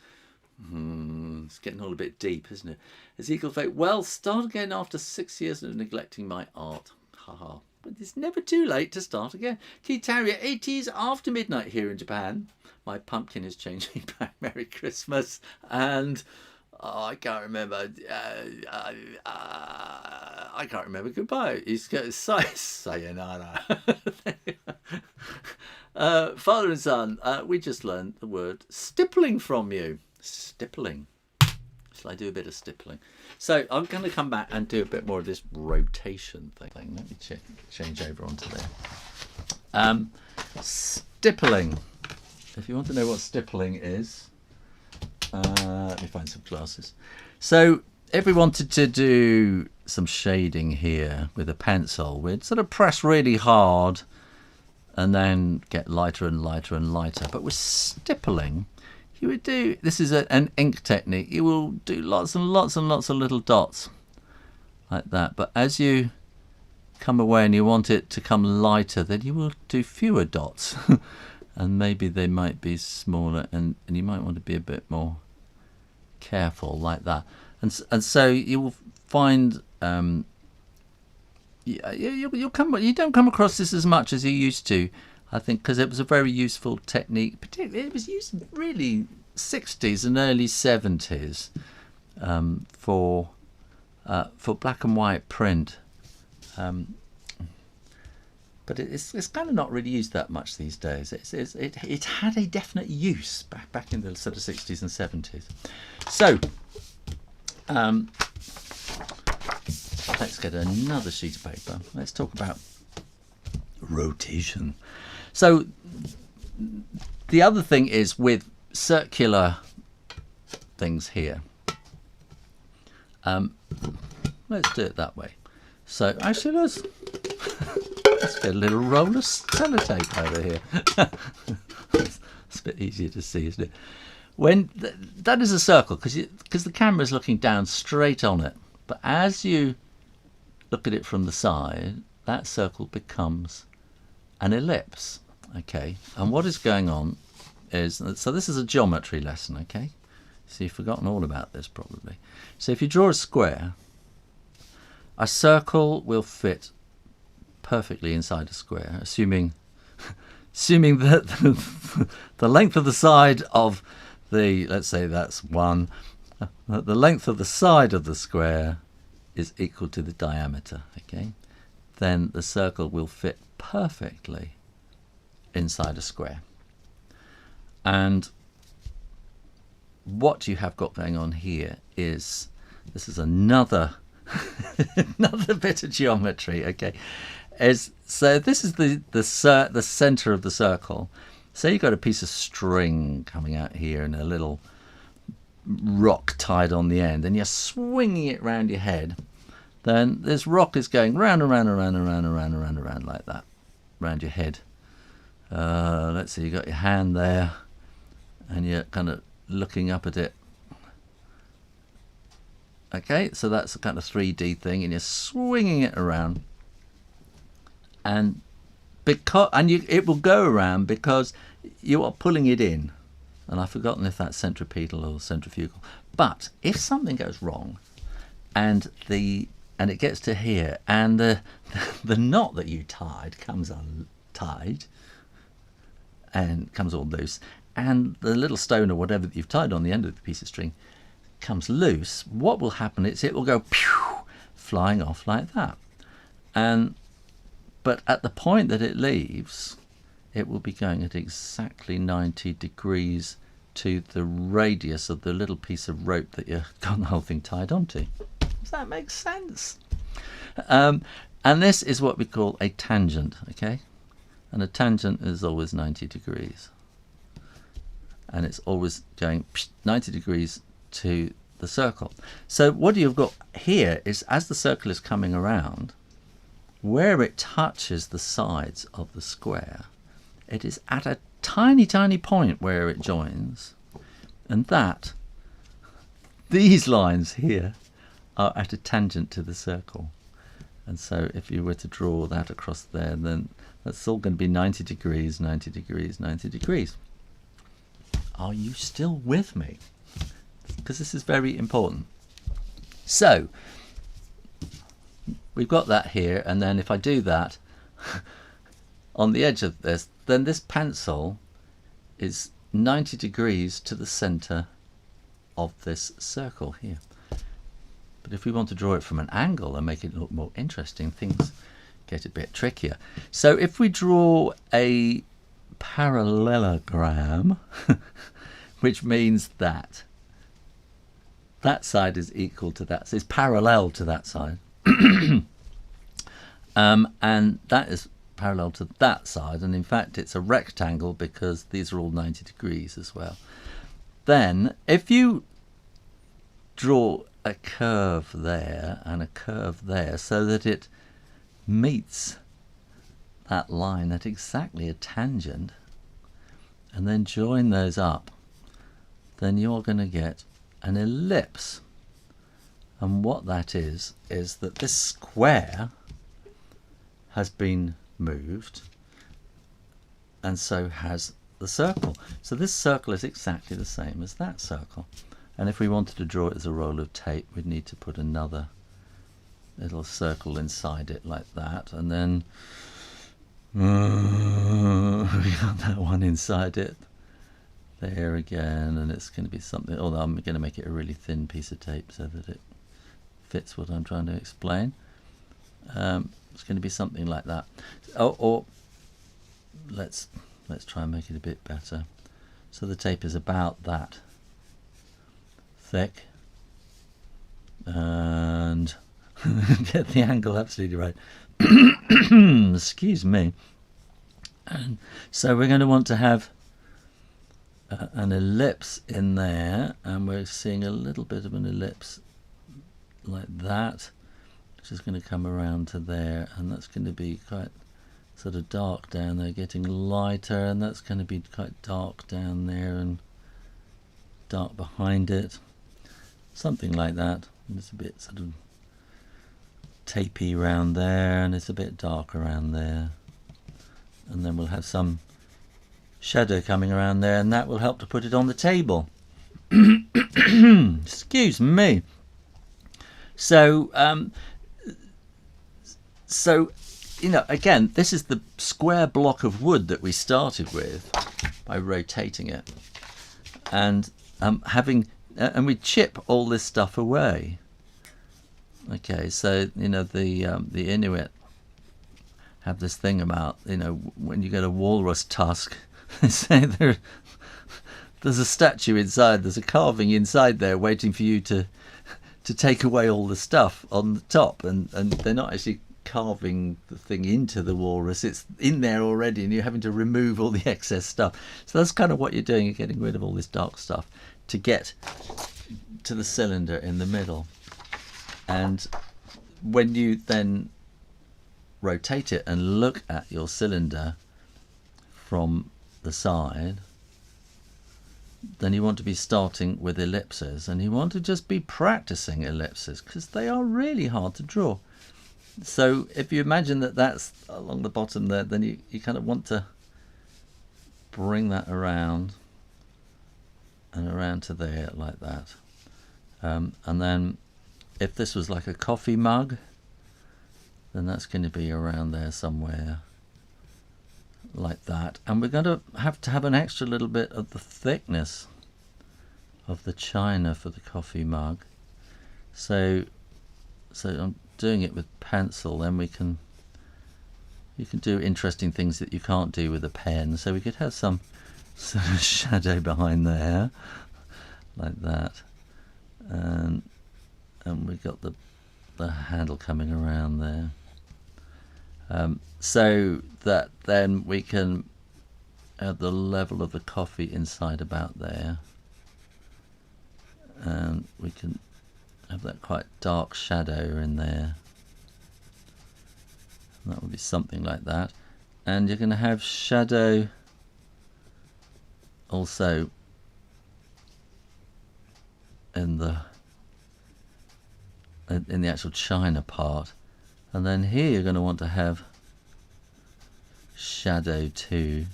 Speaker 1: It's getting all a bit deep, isn't it? Ezekiel Fate, well, start again after 6 years of neglecting my art. Haha. But it's never too late to start again. Key Terrier, 80s after midnight here in Japan. My pumpkin is changing back. Merry Christmas. And I can't remember. I can't remember goodbye. He's got sayonara. Father and son, we just learned the word stippling from you. Stippling. Shall I do a bit of stippling? So I'm going to come back and do a bit more of this rotation thing. Let me change over onto there. Stippling. If you want to know what stippling is, let me find some glasses. So if we wanted to do some shading here with a pencil, we'd sort of press really hard and then get lighter and lighter and lighter. But with stippling, you would do, this is an ink technique, you will do lots and lots and lots of little dots like that. But as you come away and you want it to come lighter, then you will do fewer dots. And maybe they might be smaller, and you might want to be a bit more careful like that. And so you will find you don't come across this as much as you used to, I think, because it was a very useful technique. Particularly, it was used really 60s and early 70s for black and white print. But it's kind of not really used that much these days. It had a definite use back in the sort of 60s and 70s. So let's get another sheet of paper. Let's talk about rotation. So the other thing is with circular things here. Let's do it that way. So actually, let's get a little roll of sellotape over here. It's a bit easier to see, isn't it? When that is a circle, because the camera is looking down straight on it. But as you look at it from the side, that circle becomes an ellipse. Okay, and what is going on is, so this is a geometry lesson. Okay, so you've forgotten all about this probably. So if you draw a square, a circle will fit perfectly inside a square, assuming that the length of the side of the, let's say that's 1, the length of the side of the square is equal to the diameter. Okay, then the circle will fit perfectly inside a square. And what you have got going on here is, this is another another bit of geometry. Okay, so this is the center of the circle. So you've got a piece of string coming out here and a little rock tied on the end, and you're swinging it round your head. Then this rock is going round and round and round and round and round and round and round like that, round your head. Let's see, you got your hand there, and you're kind of looking up at it. Okay, so that's a kind of 3D thing, and you're swinging it around, and it will go around because you are pulling it in. And I've forgotten if that's centripetal or centrifugal. But if something goes wrong, and it gets to here, and the knot that you tied comes untied and comes all loose, and the little stone or whatever that you've tied on the end of the piece of string comes loose, what will happen is it will go pew, flying off like that. But at the point that it leaves, it will be going at exactly 90 degrees to the radius of the little piece of rope that you've got the whole thing tied onto. Does that make sense? And this is what we call a tangent, okay? And a tangent is always 90 degrees. And it's always going 90 degrees to the circle. So what you've got here is, as the circle is coming around, where it touches the sides of the square, it is at a tiny, tiny point where it joins, and that these lines here are at a tangent to the circle. And so if you were to draw that across there, then that's all going to be 90 degrees, 90 degrees, 90 degrees. Are you still with me? Because this is very important. So we've got that here, and then if I do that on the edge of this, then this pencil is 90 degrees to the center of this circle here. But if we want to draw it from an angle and make it look more interesting, things get a bit trickier. So if we draw a parallelogram, which means that that side is equal to that, so it's parallel to that side, and that is parallel to that side, and in fact it's a rectangle because these are all 90 degrees as well. Then if you draw a curve there and a curve there so that it meets that line at exactly a tangent, and then join those up, then you're going to get an ellipse. And what that is that this square has been moved, and so has the circle. So this circle is exactly the same as that circle. And if we wanted to draw it as a roll of tape, we'd need to put another little circle inside it like that, and then we got that one inside it there again, and it's going to be something, although I'm going to make it a really thin piece of tape so that it fits what I'm trying to explain. It's going to be something like that. Or let's try and make it a bit better. So the tape is about that thick, and get the angle absolutely right. Excuse me. And so we're going to want to have an ellipse in there, and we're seeing a little bit of an ellipse like that, which is going to come around to there, and that's going to be quite sort of dark down there, getting lighter, and that's going to be quite dark down there and dark behind it, something like that. And it's a bit sort of tapey around there, and it's a bit dark around there, and then we'll have some shadow coming around there, and that will help to put it on the table. Excuse me. So you know, again, this is the square block of wood that we started with by rotating it, and and we chip all this stuff away. Okay, so you know the Inuit have this thing about, you know, when you get a walrus tusk, they say there's a statue inside, there's a carving inside there waiting for you to take away all the stuff on the top, and they're not actually carving the thing into the walrus, it's in there already, and you're having to remove all the excess stuff. So that's kind of what you're doing, you're getting rid of all this dark stuff to get to the cylinder in the middle. And when you then rotate it and look at your cylinder from the side, then you want to be starting with ellipses, and you want to just be practicing ellipses because they are really hard to draw. So if you imagine that that's along the bottom there, then you kind of want to bring that around and around to there like that. And then if this was like a coffee mug, then that's going to be around there somewhere like that. And we're going to have an extra little bit of the thickness of the china for the coffee mug. So I'm doing it with pencil, then you can do interesting things that you can't do with a pen. So we could have some sort of shadow behind there like that, and we've got the handle coming around there, so that then we can have the level of the coffee inside about there, and we can have that quite dark shadow in there That would be something like that. And you're going to have shadow also in the actual china part, and then here you're going to want to have shadow too,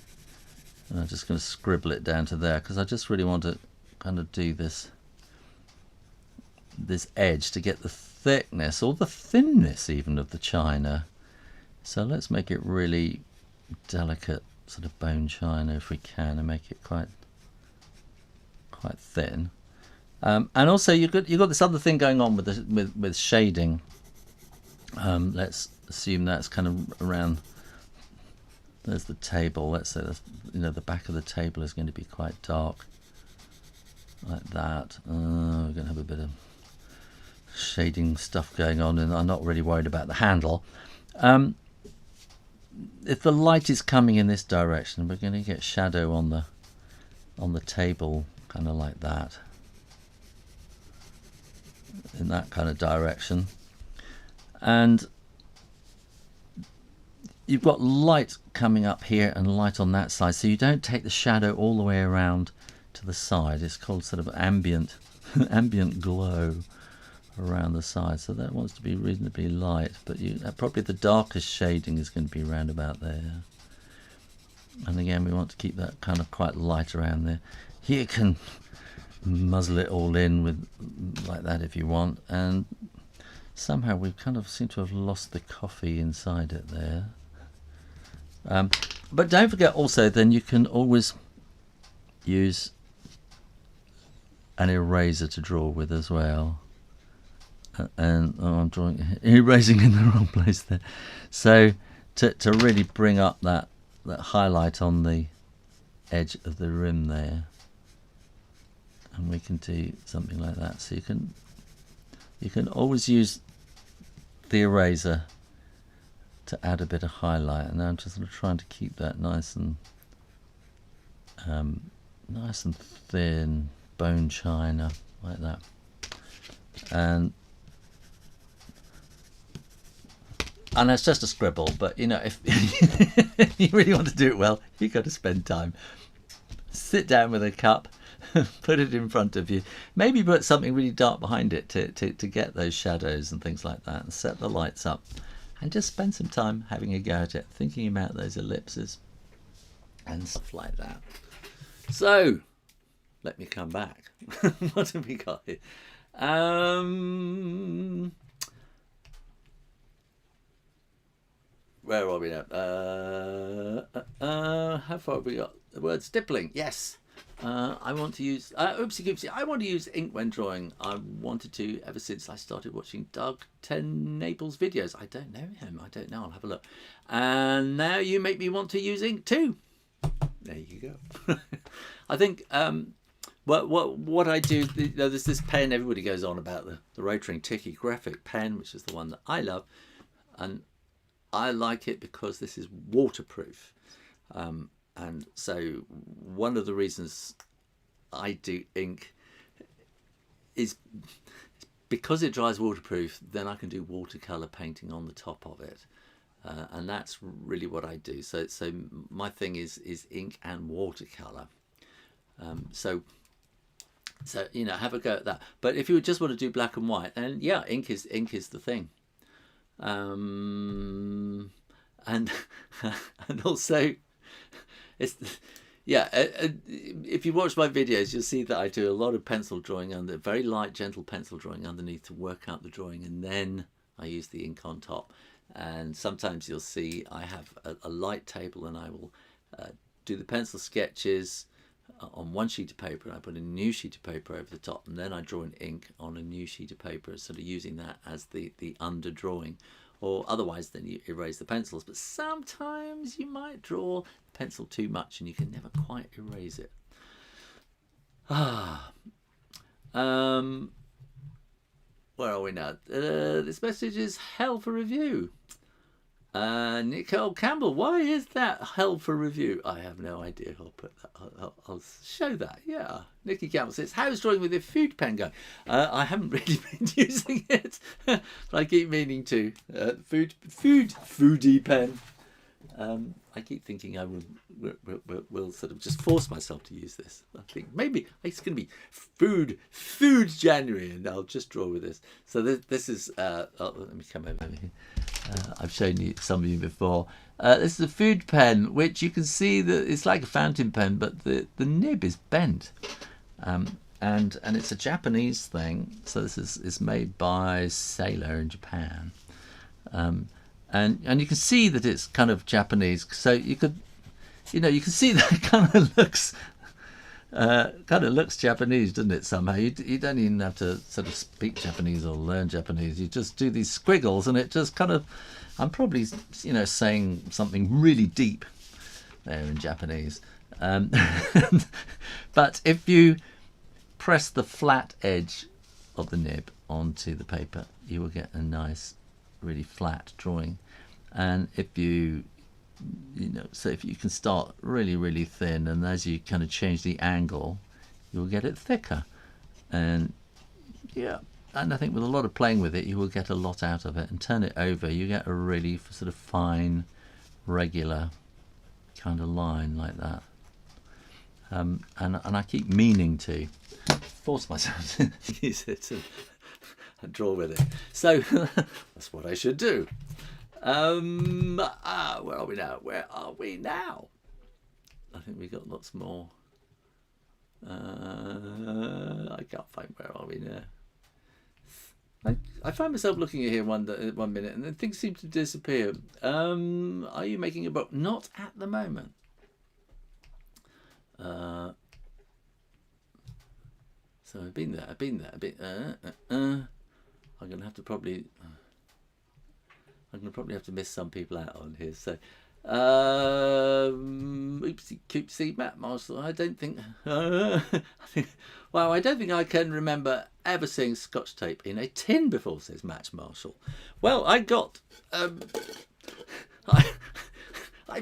Speaker 1: and I'm just going to scribble it down to there because I just really want to kind of do this edge to get the thickness or the thinness even of the china. So let's make it really delicate sort of bone china if we can, and make it quite thin. And also you've got this other thing going on with shading. Let's assume that's kind of around. There's the table. Let's say the back of the table is going to be quite dark, like that. We're going to have a bit of shading stuff going on, and I'm not really worried about the handle. If the light is coming in this direction, we're going to get shadow on the table, kind of like that, in that kind of direction. And you've got light coming up here and light on that side, so you don't take the shadow all the way around to the side. It's called sort of ambient glow around the side, so that wants to be reasonably light, but probably the darkest shading is going to be around about there. And again, we want to keep that kind of quite light around there. You can muzzle it all in with like that if you want, and somehow we kind of seem to have lost the coffee inside it there. But don't forget also, then you can always use an eraser to draw with as well. And I'm erasing in the wrong place there. So to really bring up that highlight on the edge of the rim there, and we can do something like that. So you can always use the eraser to add a bit of highlight, and I'm just sort of trying to keep that nice and thin, bone china like that. And it's just a scribble, but if you really want to do it well, you've got to spend time. Sit down with a cup, put it in front of you, maybe put something really dark behind it to get those shadows and things like that, and set the lights up, and just spend some time having a go at it, thinking about those ellipses and stuff like that. So let me come back. What have we got here? Where are we now? How far have we got? The word stippling. Yes. I want to use oopsie goopsie. I want to use ink when drawing. I wanted to ever since I started watching Doug 10 Naples videos. I don't know him. I don't know. I'll have a look. And now you make me want to use ink too. There you go. I think what I do. There's this pen. Everybody goes on about the Rotring Tikky graphic pen, which is the one that I love, and I like it because this is waterproof. And so one of the reasons I do ink is because it dries waterproof, then I can do watercolour painting on the top of it. And that's really what I do. So my thing is ink and watercolour. So have a go at that. But if you just want to do black and white, then yeah, ink is the thing. And also if you watch my videos, you'll see that I do a lot of pencil drawing, under very light, gentle pencil drawing underneath to work out the drawing, and then I use the ink on top. And sometimes you'll see I have a light table, and I will do the pencil sketches on one sheet of paper, and I put a new sheet of paper over the top, and then I draw in ink on a new sheet of paper, sort of using that as the under drawing. Or otherwise then you erase the pencils, but sometimes you might draw the pencil too much and you can never quite erase it. Where are we now? This message is hell for review. Nicole Campbell, why is that held for review? I have no idea. I'll put that. I'll show that. Yeah. Nikki Campbell says, "How's drawing with your food pen going?" I haven't really been using it, but I keep meaning to. Foodie pen. I keep thinking I will sort of just force myself to use this. I think maybe it's going to be food January, and I'll just draw with this. So this is. Let me come over here. I've shown you some of you before. This is a food pen, which you can see that it's like a fountain pen, but the nib is bent, and it's a Japanese thing. So this is made by Sailor in Japan. And you can see that it's kind of Japanese, so you can see that it kind of looks Japanese, doesn't it? Somehow you don't even have to sort of speak Japanese or learn Japanese. You just do these squiggles, and it just kind of, I'm probably saying something really deep there in Japanese. But if you press the flat edge of the nib onto the paper, you will get a nice, really flat drawing. And if you so if you can start really, really thin, and as you kind of change the angle, you'll get it thicker. And yeah, and I think with a lot of playing with it, you will get a lot out of it. And turn it over, you get a really sort of fine, regular kind of line like that. And I keep meaning to force myself to use it and draw with it. So that's what I should do. Where are we now? I think we got lots more. I can't find where are we now. I find myself looking at here one minute, and then things seem to disappear. Are you making a book? Not at the moment. So I've been there. I'm gonna have to probably. I'm going to probably have to miss some people out on here. So, oopsie coopsie, Matt Marshall. I don't think I don't think I can remember ever seeing Scotch tape in a tin before, says Matt Marshall. Well, I got I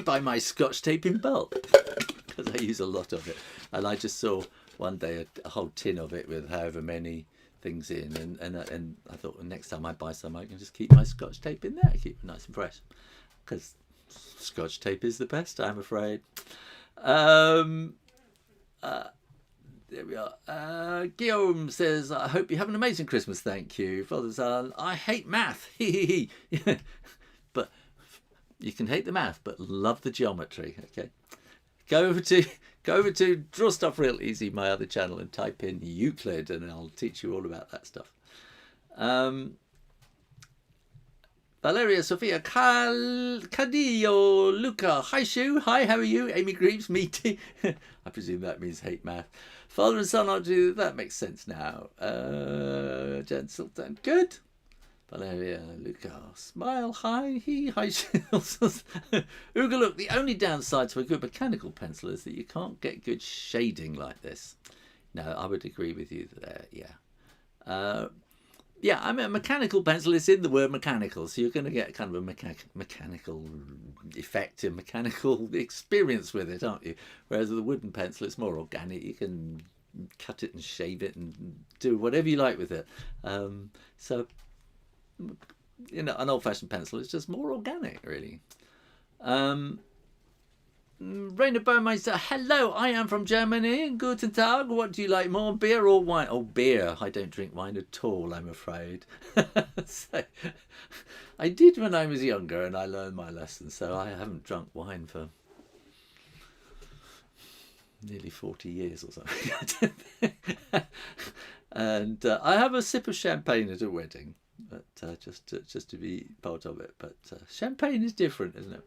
Speaker 1: buy my Scotch tape in bulk because I use a lot of it, and I just saw one day a whole tin of it with however many things in, and I thought, well, next time I buy some, I can just keep my Scotch tape in there, keep it nice and fresh, because Scotch tape is the best, I'm afraid. There we are. Guillaume says, "I hope you have an amazing Christmas." Thank you, Father Son. I hate math. But you can hate the math, but love the geometry. Okay, go over to Draw Stuff Real Easy, my other channel, and type in Euclid, and I'll teach you all about that stuff. Valeria Sophia Cadillo Luca. Hi Shoo. Hi, how are you? Amy Greaves, me too. I presume that means hate math. Father and son, I'll do that. Makes sense now. Jen Sultan. Good. Valeria, Luca, smile, hi, hi, Ooga, look, the only downside to a good mechanical pencil is that you can't get good shading like this. No, I would agree with you there, yeah. Yeah, I mean, a mechanical pencil is in the word mechanical, so you're going to get kind of a mechanical effect and mechanical experience with it, aren't you? Whereas with a wooden pencil, it's more organic. You can cut it and shave it and do whatever you like with it. So, an old-fashioned pencil is just more organic, really. Rainer Baumeister, hello, I am from Germany. Guten Tag. What do you like more, beer or wine? Oh, beer. I don't drink wine at all, I'm afraid. So, I did when I was younger, and I learned my lesson, so I haven't drunk wine for nearly 40 years or something. And I have a sip of champagne at a wedding, but just to be part of it. But champagne is different, isn't it?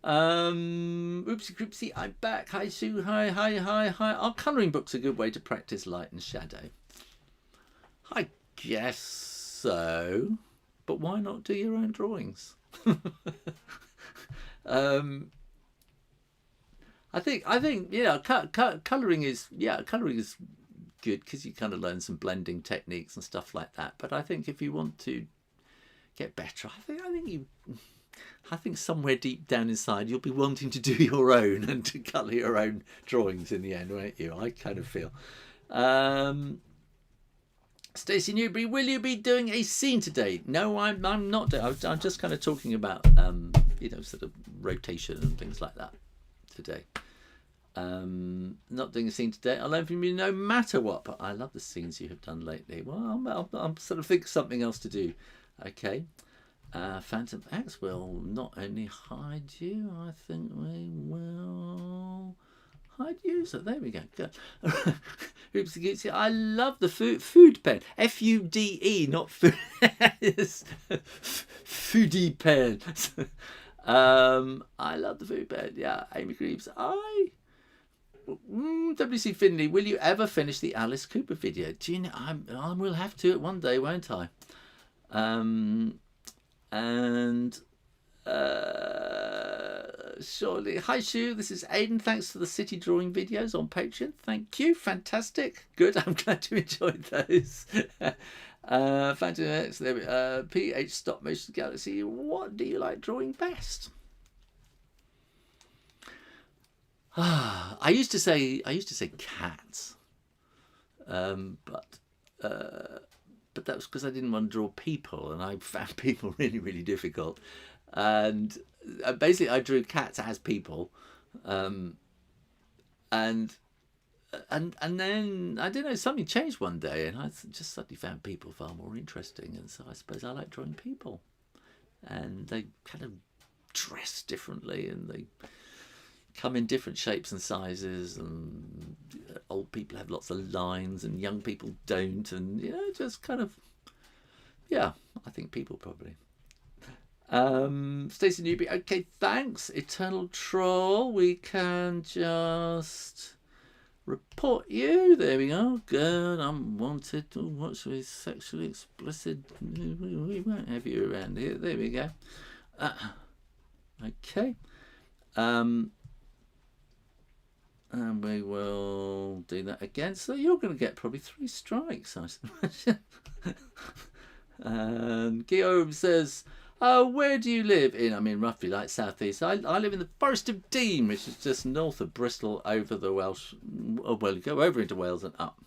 Speaker 1: Oopsie croopsie, I'm back. Hi Sue. Hi. Are colouring books a good way to practice light and shadow? I guess so, but why not do your own drawings? I think colouring is good because you kind of learn some blending techniques and stuff like that. But I think if you want to get better, I think I think somewhere deep down inside you'll be wanting to do your own and to colour your own drawings in the end, won't you? I kind of feel. Stacey Newbury, will you be doing a scene today? No, I'm not. I'm just kind of talking about sort of rotation and things like that today. Not doing a scene today. I'll learn from you no matter what. But I love the scenes you have done lately. Well, I'm sort of thinking something else to do. Okay. Phantom X will not only hide you, I think we will hide you. So there we go. Good. Oops, I love the food pen. F-U-D-E, not food. Foodie pen. I love the food pen. Yeah, Amy Greaves. WC Finley, will you ever finish the Alice Cooper video? Do you know, I will have to it one day, won't I? Surely. Hi Shoo, this is Aidan. Thanks for the city drawing videos on Patreon. Thank you. Fantastic. Good. I'm glad you enjoyed those. Phantom X, there we PH Stop Motion Galaxy. What do you like drawing best? I used to say cats. But that was because I didn't want to draw people, and I found people really, really difficult. And basically, I drew cats as people, and then I don't know, something changed one day, and I just suddenly found people far more interesting. And so I suppose I like drawing people, and they kind of dress differently, and they come in different shapes and sizes, and old people have lots of lines and young people don't, and just kind of, I think people probably. Stacey Newby, okay, thanks. Eternal Troll, we can just report you. There we go. Good. Unwanted to watch with sexually explicit. We won't have you around here. There we go. Okay. And we will do that again. So you're going to get probably 3 strikes, I imagine. And Guillaume says, where do you live? Roughly like southeast. I live in the Forest of Dean, which is just north of Bristol, over the Welsh. Well, you go over into Wales and up.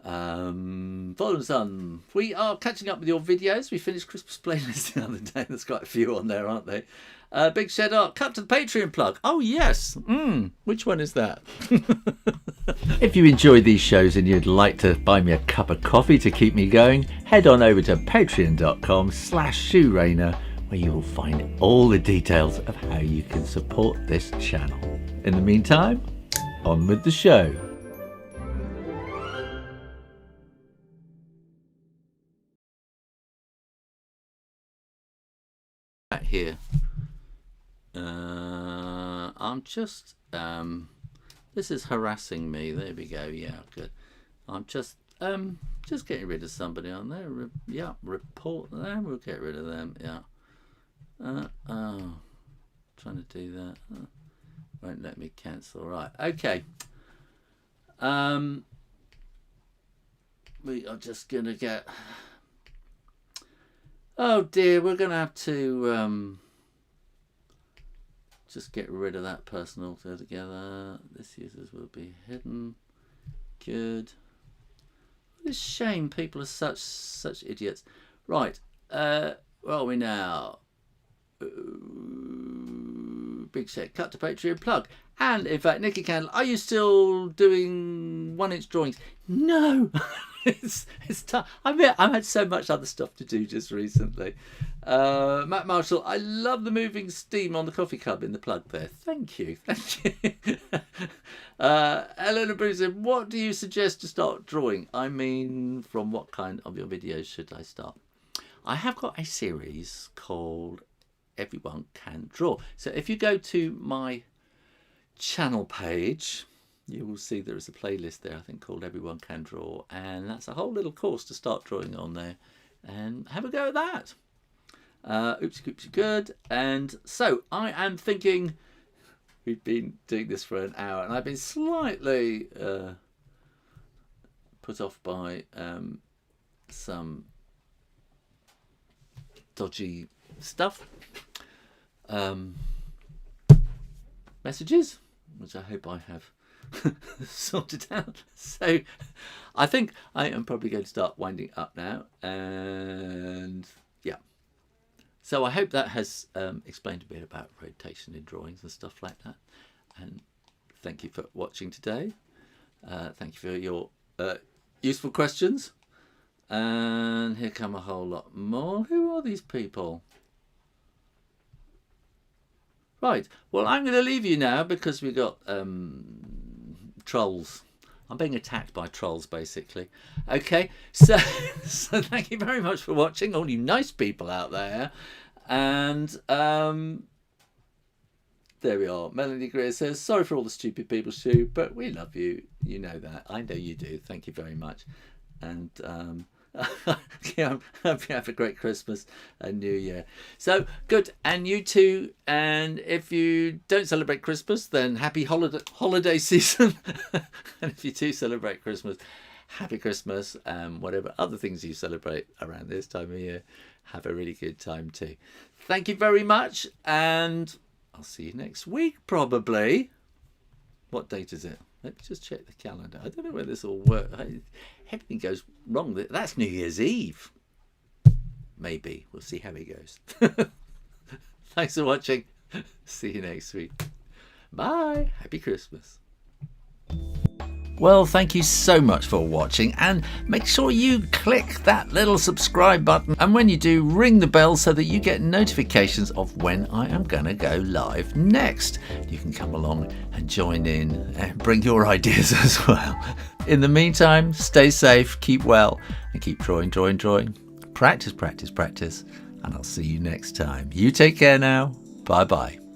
Speaker 1: Father and Son, we are catching up with your videos. We finished Christmas playlist the other day. There's quite a few on there, aren't they? Big Shed Art, cut to the Patreon plug. Oh yes, which one is that? If you enjoy these shows and you'd like to buy me a cup of coffee to keep me going, head on over to patreon.com/Shoo Rayner, where you will find all the details of how you can support this channel. In the meantime, on with the show. Here. I'm just this is harassing me. There we go. Yeah, good. I'm just getting rid of somebody on there. Report them. We'll get rid of them. Yeah. Trying to do that. Won't let me cancel. Right. Okay. We are just gonna get. Oh dear, we're going to have to just get rid of that person altogether. This users will be hidden. Good. What a shame people are such idiots. Right, where are we now? Big set, cut to Patreon plug. And in fact, Nikki Candle, are you still doing 1-inch drawings? No. It's tough. I've had so much other stuff to do just recently. Matt Marshall, I love the moving steam on the coffee cup in the plug there. Thank you. Eleanor Bruce, what do you suggest to start drawing? From what kind of your videos should I start? I have got a series called Everyone Can Draw. So if you go to my channel page, you will see there is a playlist there, I think, called Everyone Can Draw, and that's a whole little course to start drawing on there, and have a go at that. Oopsie good. And so I am thinking, we've been doing this for an hour, and I've been slightly put off by some dodgy stuff. messages, which I hope I have sorted out. So I think I am probably going to start winding up now, and yeah, so I hope that has explained a bit about rotation in drawings and stuff like that. And thank you for watching today. Thank you for your useful questions, and here come a whole lot more. Who are these people? Right, well, I'm going to leave you now because we've got trolls. I'm being attacked by trolls, basically. Okay, so thank you very much for watching, all you nice people out there. And there we are. Melanie Greer says, sorry for all the stupid people, Shoo, but we love you. You know that. I know you do. Thank you very much. And yeah, hope you have a great Christmas and New Year. So good, and you too. And if you don't celebrate Christmas, then happy holiday season. And if you do celebrate Christmas, happy Christmas, and whatever other things you celebrate around this time of year, have a really good time too. Thank you very much, and I'll see you next week probably. What date is it? Let me just check the calendar. I don't know where this all works. Everything goes wrong. That's New Year's Eve. Maybe. We'll see how it goes. Thanks for watching. See you next week. Bye. Happy Christmas. Well, thank you so much for watching, and make sure you click that little subscribe button, and when you do, ring the bell so that you get notifications of when I am going to go live next. You can come along and join in and bring your ideas as well. In the meantime, stay safe, keep well, and keep drawing. Practice, practice, practice, and I'll see you next time. You take care now. Bye bye.